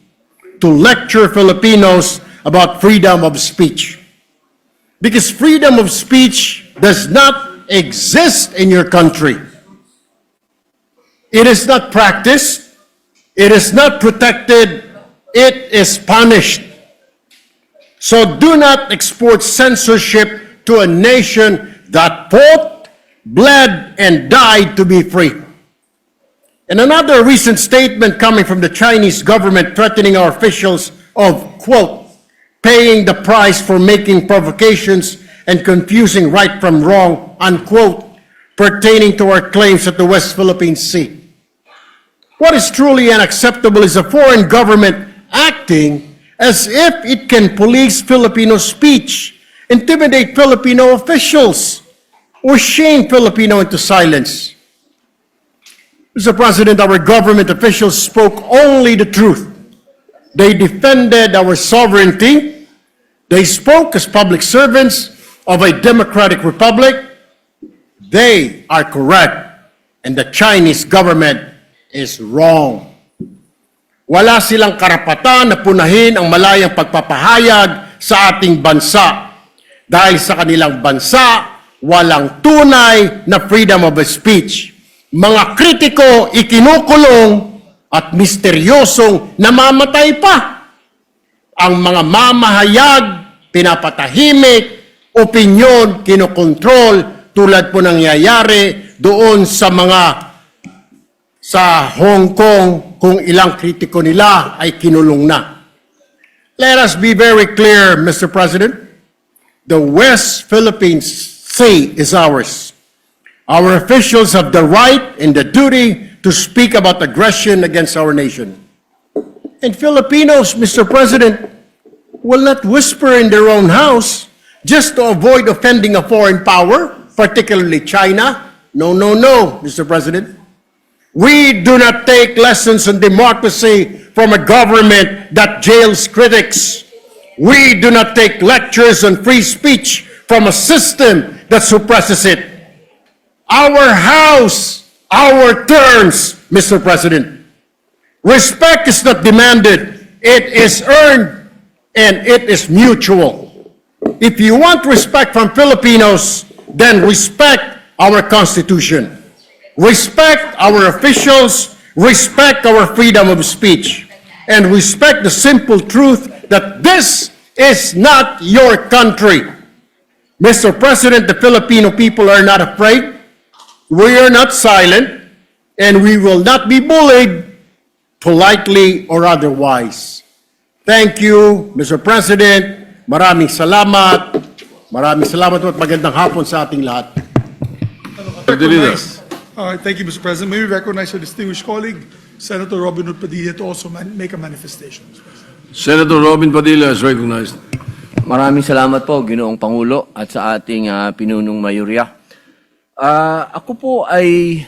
to lecture Filipinos about freedom of speech. Because freedom of speech does not exist in your country. It is not practiced, it is not protected, it is punished. So do not export censorship to a nation that fought, bled, and died to be free. And another recent statement coming from the Chinese government threatening our officials of, quote, paying the price for making provocations and confusing right from wrong, unquote, pertaining to our claims at the West Philippine Sea. What is truly unacceptable is a foreign government acting as if it can police Filipino speech, intimidate Filipino officials, or shame Filipino into silence. Mr. President, our government officials spoke only the truth. They defended our sovereignty. They spoke as public servants of a democratic republic. They are correct, and the Chinese government is wrong. Wala silang karapatan na punahin ang malayang pagpapahayag sa ating bansa. Dahil sa kanilang bansa, walang tunay na freedom of speech. Mga kritiko ikinukulong at misteryosong namamatay pa. Ang mga mamahayag, pinapatahimik, opinyon, kinokontrol, tulad po nangyayari doon sa Hong Kong, kung ilang kritiko nila ay kinulong na. Let us be very clear, Mr. President. The West Philippine Sea is ours. Our officials have the right and the duty to speak about aggression against our nation. And Filipinos, Mr. President, will not whisper in their own house just to avoid offending a foreign power, particularly China. No, no, no, Mr. President. We do not take lessons on democracy from a government that jails critics. We do not take lectures on free speech from a system that suppresses it. Our house, our terms, Mr. President. Respect is not demanded, it is earned, and it is mutual. If you want respect from Filipinos, then respect our Constitution. Respect our officials, respect our freedom of speech, and respect the simple truth that this is not your country. Mr. President, the Filipino people are not afraid. We are not silent, and we will not be bullied, politely or otherwise. Thank you, Mr. President. Maraming salamat. Maraming salamat at magandang hapon sa ating lahat. Recognize- Thank you, Mr. President. May we recognize our distinguished colleague, Senator Robin Hood Padilla, to also make a manifestation. Senator Robin Padilla is recognized. Maraming salamat po, Ginoong Pangulo, at sa ating pinunong mayorya. Ako po ay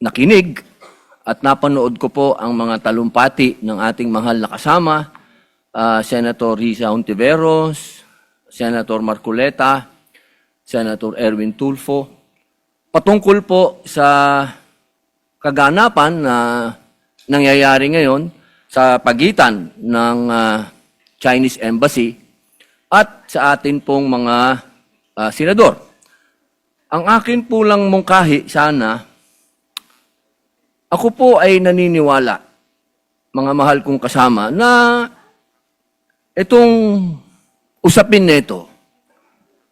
nakinig at napanood ko po ang mga talumpati ng ating mahal na kasama, Senator Risa Hontiveros, Senator Marcoleta, Senator Erwin Tulfo, patungkol po sa kaganapan na nangyayari ngayon sa pagitan ng Chinese Embassy at sa atin pong mga senador. Ang akin po lang mungkahi sana, ako po ay naniniwala, mga mahal kong kasama, na itong usapin nito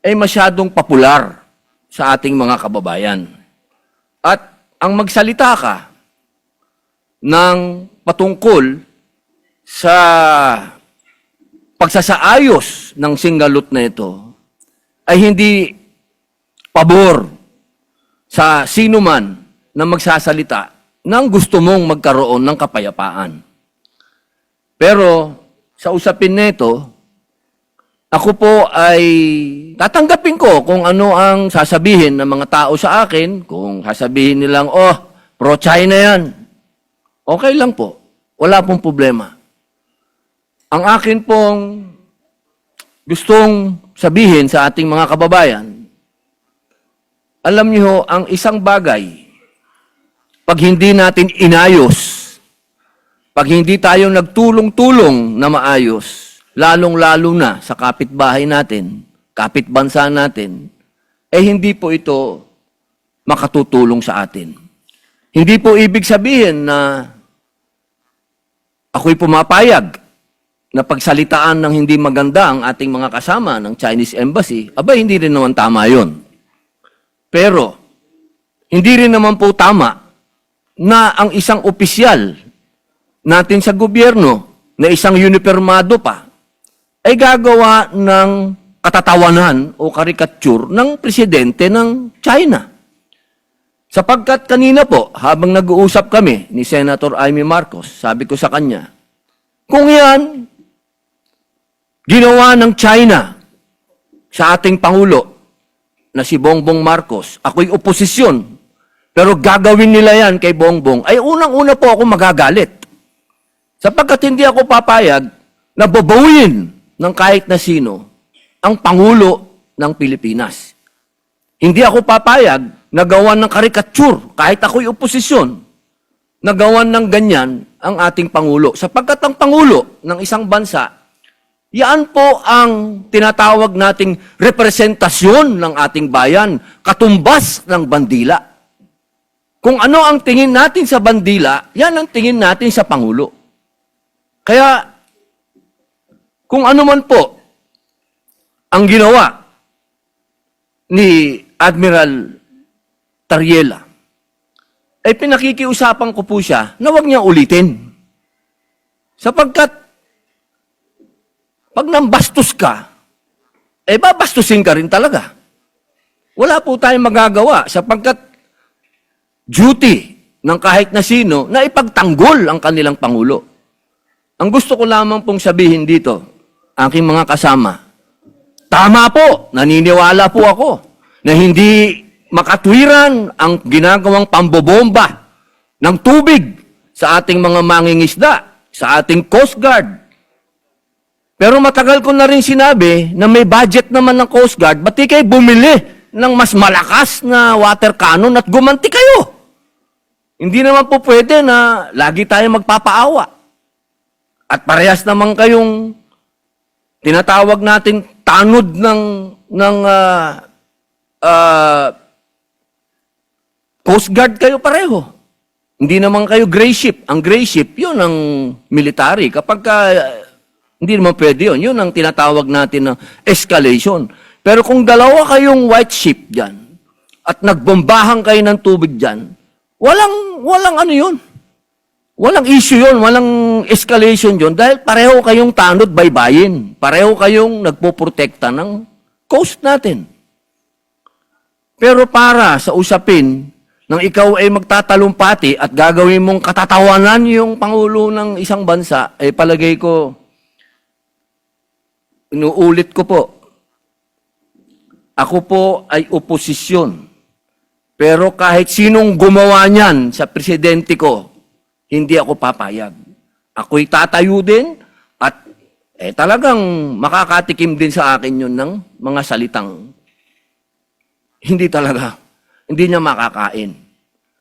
ay masyadong popular sa ating mga kababayan. At ang magsalita ka ng patungkol sa pagsasaayos ng singgalut na ito ay hindi pabor sa sino man na magsasalita nang gusto mong magkaroon ng kapayapaan. Pero sa usapin nito, ako po ay tatanggapin ko kung ano ang sasabihin ng mga tao sa akin. Kung sasabihin nilang, pro-China yan. Okay lang po. Wala pong problema. Ang akin pong gustong sabihin sa ating mga kababayan, alam niyo, ang isang bagay, pag hindi natin inayos, pag hindi tayo nagtulong-tulong na maayos, lalong-lalo na sa kapitbahay natin, kapitbansa natin, hindi po ito makatutulong sa atin. Hindi po ibig sabihin na ako'y pumapayag na pagsalitaan ng hindi maganda ang ating mga kasama ng Chinese Embassy. Aba, hindi rin naman tama yun. Pero, hindi rin naman po tama na ang isang opisyal natin sa gobyerno na isang unipermado pa ay gagawa ng katatawanan o karikature ng presidente ng China. Sapagkat kanina po, habang nag-uusap kami ni Senator Amy Marcos, sabi ko sa kanya, kung yan ginawa ng China sa ating Pangulo na si Bongbong Marcos, ako'y oposisyon, pero gagawin nila yan kay Bongbong, ay unang-una po ako magagalit. Sapagkat hindi ako papayag na babawin ng kahit na sino ang Pangulo ng Pilipinas. Hindi ako papayag na gawan ng karikature, kahit ako'y oposisyon, na gawan ng ganyan ang ating Pangulo. Sapagkat ang Pangulo ng isang bansa, yan po ang tinatawag nating representasyon ng ating bayan, katumbas ng bandila. Kung ano ang tingin natin sa bandila, yan ang tingin natin sa Pangulo. Kaya, kung ano man po ang ginawa ni Admiral Tariela, ay pinakikiusapan ko po siya na huwag niya ulitin. Sapagkat, pag nambastos ka, babastusin ka rin talaga. Wala po tayong magagawa sapagkat duty ng kahit na sino na ipagtanggol ang kanilang Pangulo. Ang gusto ko lamang pong sabihin dito, aking mga kasama, tama po, naniniwala po ako na hindi makatwiran ang ginagawang pambobomba ng tubig sa ating mga mangingisda, sa ating Coast Guard. Pero matagal ko na rin sinabi na may budget naman ng Coast Guard, ba't di kayo bumili ng mas malakas na water cannon at gumanti kayo? Hindi naman po pwede na lagi tayo magpapaawa. At parehas naman kayong tinatawag natin tanod ng Coast Guard kayo pareho. Hindi naman kayo gray ship. Ang gray ship, yun ang military. Kapag hindi naman pwede yun. Yun ang tinatawag natin na escalation. Pero kung dalawa kayong white ship dyan, at nagbombahan kayo ng tubig dyan, walang ano yun. Walang issue yun, walang escalation yun, dahil pareho kayong tanod baybayin. Pareho kayong nagpoprotekta ng coast natin. Pero para sa usapin, nang ikaw ay magtatalumpati at gagawin mong katatawanan yung Pangulo ng isang bansa, palagay ko, inuulit ko po, ako po ay oposisyon. Pero kahit sinong gumawa niyan sa presidente ko, hindi ako papayag. Ako'y tatayo din at talagang makakatikim din sa akin yun ng mga salitang hindi niya makakain.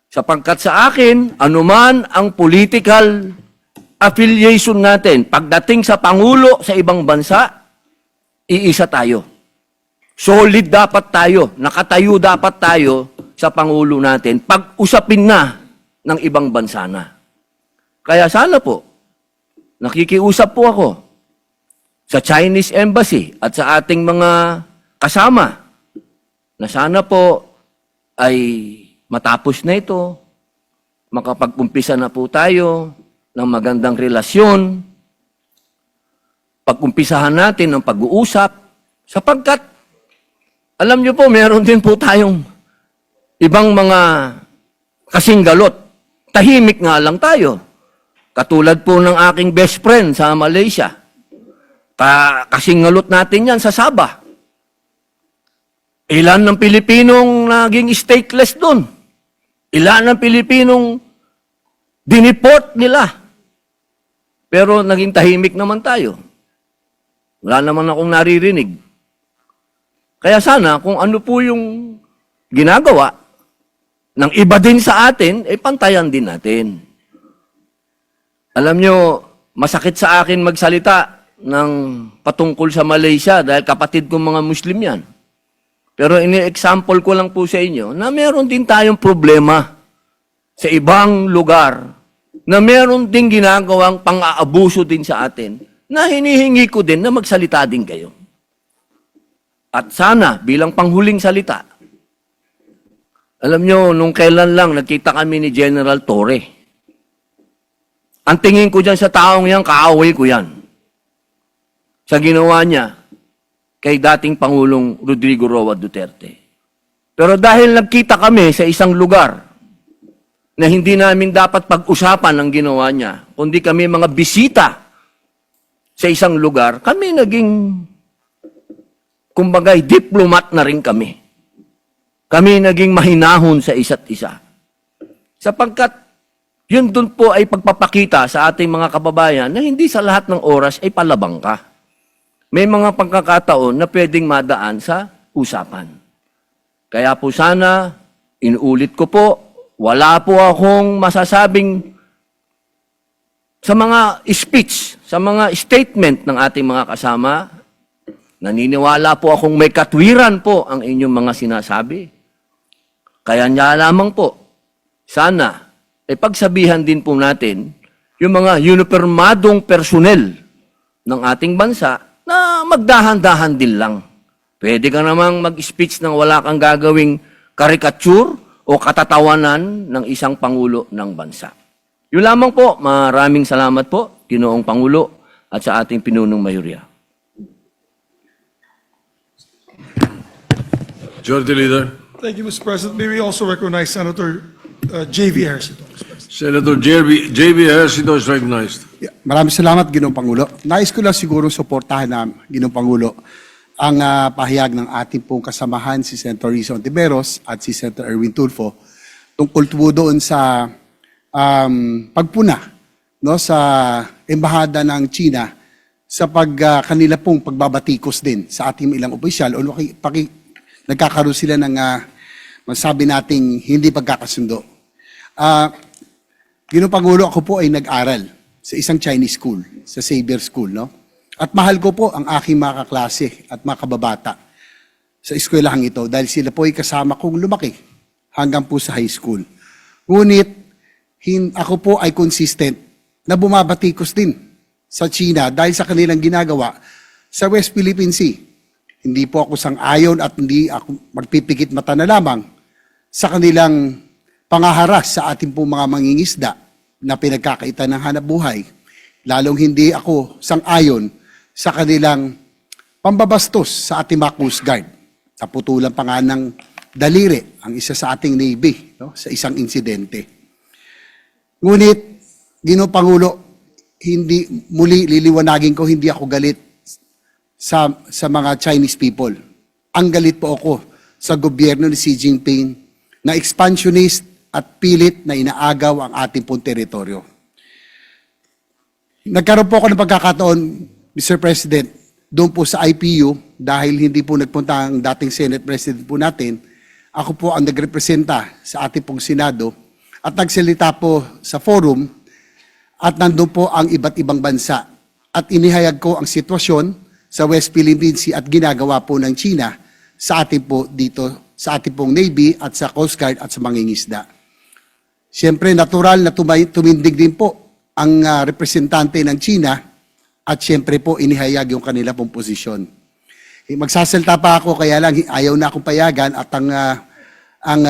Sapagkat sa akin, anuman ang political affiliation natin, pagdating sa Pangulo sa ibang bansa, iisa tayo. Solid dapat tayo, nakatayo dapat tayo sa Pangulo natin, pag-usapin na ng ibang bansa na. Kaya sana po, nakikiusap po ako sa Chinese Embassy at sa ating mga kasama na sana po ay matapos na ito, makapag-umpisa na po tayo ng magandang relasyon, pag-umpisahan natin ng pag-uusap, sapagkat, alam niyo po, meron din po tayong ibang mga kasinggalot. Tahimik nga lang tayo. Katulad po ng aking best friend sa Malaysia. Kasingalot natin yan sa Sabah. Ilan ng Pilipinong naging stateless doon? Ilan ng Pilipinong diniport nila? Pero naging tahimik naman tayo. Wala naman akong naririnig. Kaya sana, kung ano po yung ginagawa ng iba din sa atin, pantayan din natin. Alam nyo, masakit sa akin magsalita ng patungkol sa Malaysia dahil kapatid kong mga Muslim yan. Pero ini-example ko lang po sa inyo na meron din tayong problema sa ibang lugar na meron din ginagawang pang-aabuso din sa atin na hinihingi ko din na magsalita din kayo. At sana, bilang panghuling salita, Alam nyo, nung kailan lang nakita kami ni General Torre. Ang tingin ko dyan sa taong yan, kaaway ko yan. Sa ginawa niya kay dating Pangulong Rodrigo Roa Duterte. Pero dahil nagkita kami sa isang lugar na hindi namin dapat pag-usapan ang ginawa niya, kundi kami mga bisita sa isang lugar, kami naging, kumbagay, diplomat na rin kami. Kami naging mahinahon sa isa't isa. Sapagkat yun dun po ay pagpapakita sa ating mga kababayan na hindi sa lahat ng oras ay palabang ka. May mga pagkakataon na pwedeng madaan sa usapan. Kaya po sana, inuulit ko po, wala po akong masasabing sa mga speech, sa mga statement ng ating mga kasama. Naniniwala po akong may katwiran po ang inyong mga sinasabi. Kaya niya lamang po, sana, pagsabihan din po natin yung mga unipermadong personel ng ating bansa na magdahan-dahan din lang. Pwede ka namang mag-speech nang wala kang gagawing karikature o katatawanan ng isang pangulo ng bansa. Yun lamang po, maraming salamat po, Ginoong Pangulo at sa ating pinunong mayorya. Majority Leader. Thank you, Mr. President. May we also recognize Senator J.V. Ercito, Mr. President. Senator J.B. Ejercito is recognized. Yeah, maraming salamat, Ginoong Pangulo. Nais ko lang siguro suportahan na, Ginoong Pangulo, ang pahayag ng ating pong kasamahan, si Senator Risa Ontiveros at si Senator Erwin Tulfo, tungkol po doon sa pagpuna no, sa embahada ng China sa kanila pong pagbabatikos din sa ating ilang opisyal o nagkakaroon sila ng masabi nating hindi pagkakasundo. Ginoong Pangulo, ako po ay nag-aral sa isang Chinese school, sa Xavier School, no? At mahal ko po ang aking mga kaklase at mga kababata sa eskwelahang ito dahil sila po ay kasama kong lumaki hanggang po sa high school. Ngunit, ako po ay consistent na bumabatikos din sa China dahil sa kanilang ginagawa sa West Philippine Sea. Hindi po ako sang-ayon at hindi ako magpipikit mata na lamang sa kanilang pangaharas sa ating pong mga mangingisda na pinagkakaitan ng hanap buhay. Lalong hindi ako sang-ayon sa kanilang pambabastos sa ating mga Coast Guard. Naputulan pa nga ng daliri ang isa sa ating Navy no, sa isang insidente. Ngunit, Ginoong Pangulo, hindi, muli liliwanagin ko, hindi ako galit sa mga Chinese people. Ang galit po ako sa gobyerno ni Xi Jinping na expansionist at pilit na inaagaw ang ating pong teritoryo. Nagkaroon po ako ng pagkakataon, Mr. President, doon po sa IPU, dahil hindi po nagpunta ang dating Senate President po natin, ako po ang nagrepresenta sa ating pong Senado at nagsalita po sa forum at nandun po ang iba't ibang bansa at inihayag ko ang sitwasyon sa West Philippine Sea at ginagawa po ng China sa ating po dito, sa ating pong Navy at sa Coast Guard at sa mangingisda. Siyempre, natural na tumindig din po ang representante ng China at siyempre po inihayag yung kanila pong posisyon. Magsasalta pa ako kaya lang ayaw na akong payagan at ang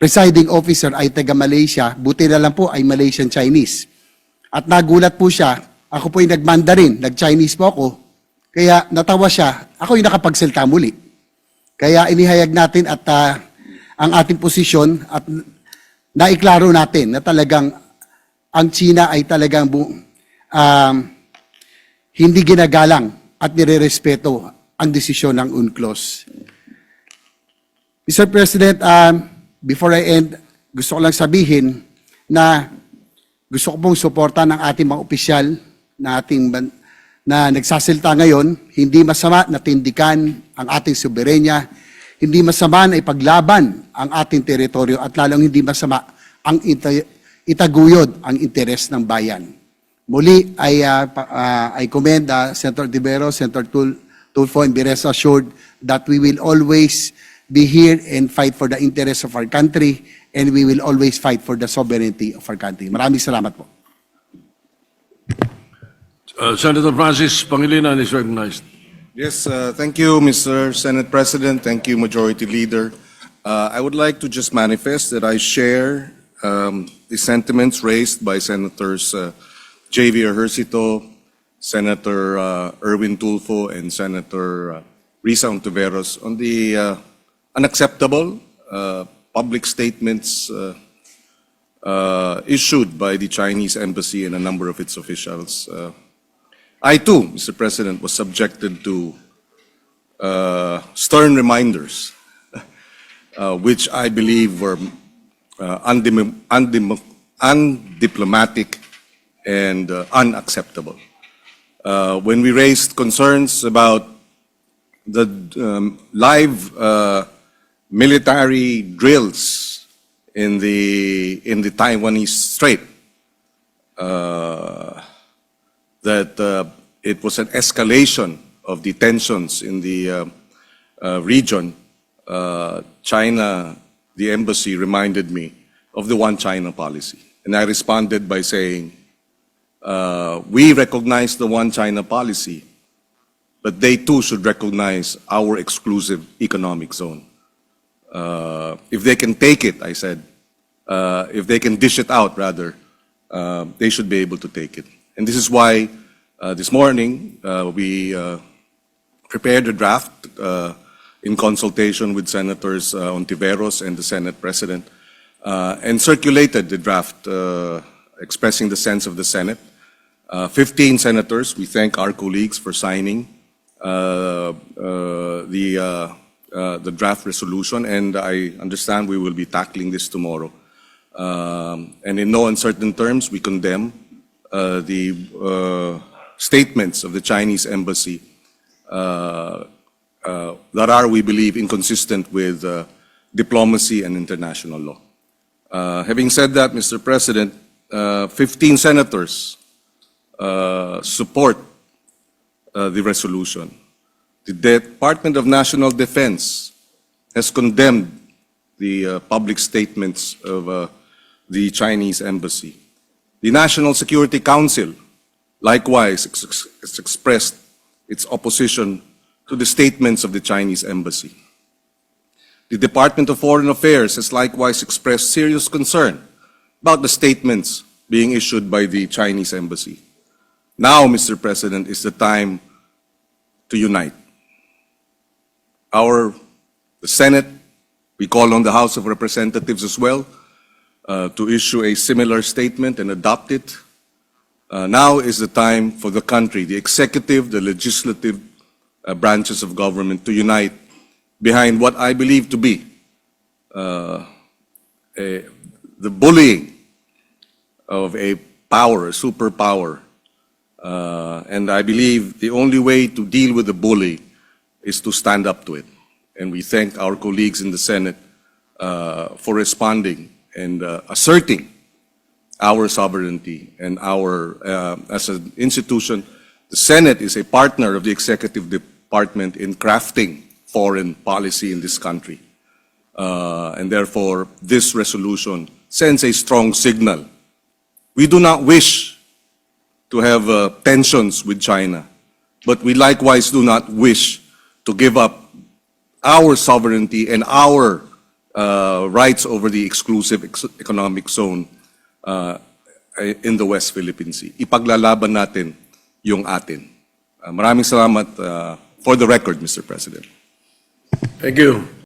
presiding officer ay taga Malaysia, buti na lang po ay Malaysian Chinese. At nagulat po siya, ako po yung nag-Mandarin, nag-Chinese po ako, kaya natawa siya, ako yung nakapagsalta muli. Kaya inihayag natin at ang ating posisyon at naiklaro natin na talagang ang China ay talagang hindi ginagalang at nirerespeto ang desisyon ng UNCLOS. Mr. President, before I end, gusto ko lang sabihin na gusto ko pong suporta ng ating mga opisyal na nagsasalita ngayon, hindi masama na tindikan ang ating soberenya, hindi masama na ipaglaban ang ating teritoryo at lalong hindi masama ang itaguyod ang interes ng bayan. Muli, I commend Senator Tibero, Senator Tulfo, and be rest assured that we will always be here and fight for the interests of our country and we will always fight for the sovereignty of our country. Maraming salamat po. Senator Francis Pangilinan is recognized. Yes, thank you, Mr. Senate President. Thank you, Majority Leader. I would like to just manifest that I share the sentiments raised by Senators J.V. Ejercito, Senator Erwin Tulfo, and Senator Risa Ontiveros on the unacceptable public statements issued by the Chinese embassy and a number of its officials. I too, Mr. President, was subjected to stern reminders, which I believe were undiplomatic and unacceptable. When we raised concerns about the live military drills in the Taiwanese Strait, that it was an escalation of the tensions in the region, China, the embassy reminded me of the One China policy. And I responded by saying, we recognize the One China policy, but they too should recognize our exclusive economic zone. If they can take it, I said, if they can dish it out, rather, they should be able to take it. And this is why this morning we prepared a draft in consultation with Senators Ontiveros and the Senate President and circulated the draft expressing the sense of the Senate. 15 senators, we thank our colleagues for signing the draft resolution, and I understand we will be tackling this tomorrow. And in no uncertain terms, we condemn the statements of the Chinese embassy that are, we believe, inconsistent with diplomacy and international law. Having said that, Mr. President, 15 senators support the resolution. The Department of National Defense has condemned the public statements of the Chinese embassy. The National Security Council likewise has expressed its opposition to the statements of the Chinese embassy. The Department of Foreign Affairs has likewise expressed serious concern about the statements being issued by the Chinese embassy. Now, Mr. President, is the time to unite. The Senate, we call on the House of Representatives as well to issue a similar statement and adopt it. Now is the time for the country, the executive, the legislative branches of government to unite behind what I believe to be the bullying of a power, a superpower. And I believe the only way to deal with the bully is to stand up to it. And we thank our colleagues in the Senate for responding and asserting our sovereignty and our, as an institution, the Senate is a partner of the Executive Department in crafting foreign policy in this country. And therefore, this resolution sends a strong signal. We do not wish to have tensions with China, but we likewise do not wish to give up our sovereignty and our rights over the exclusive economic zone in the West Philippine Sea. Ipaglalaban natin yung atin. Maraming salamat for the record, Mr. President. Thank you.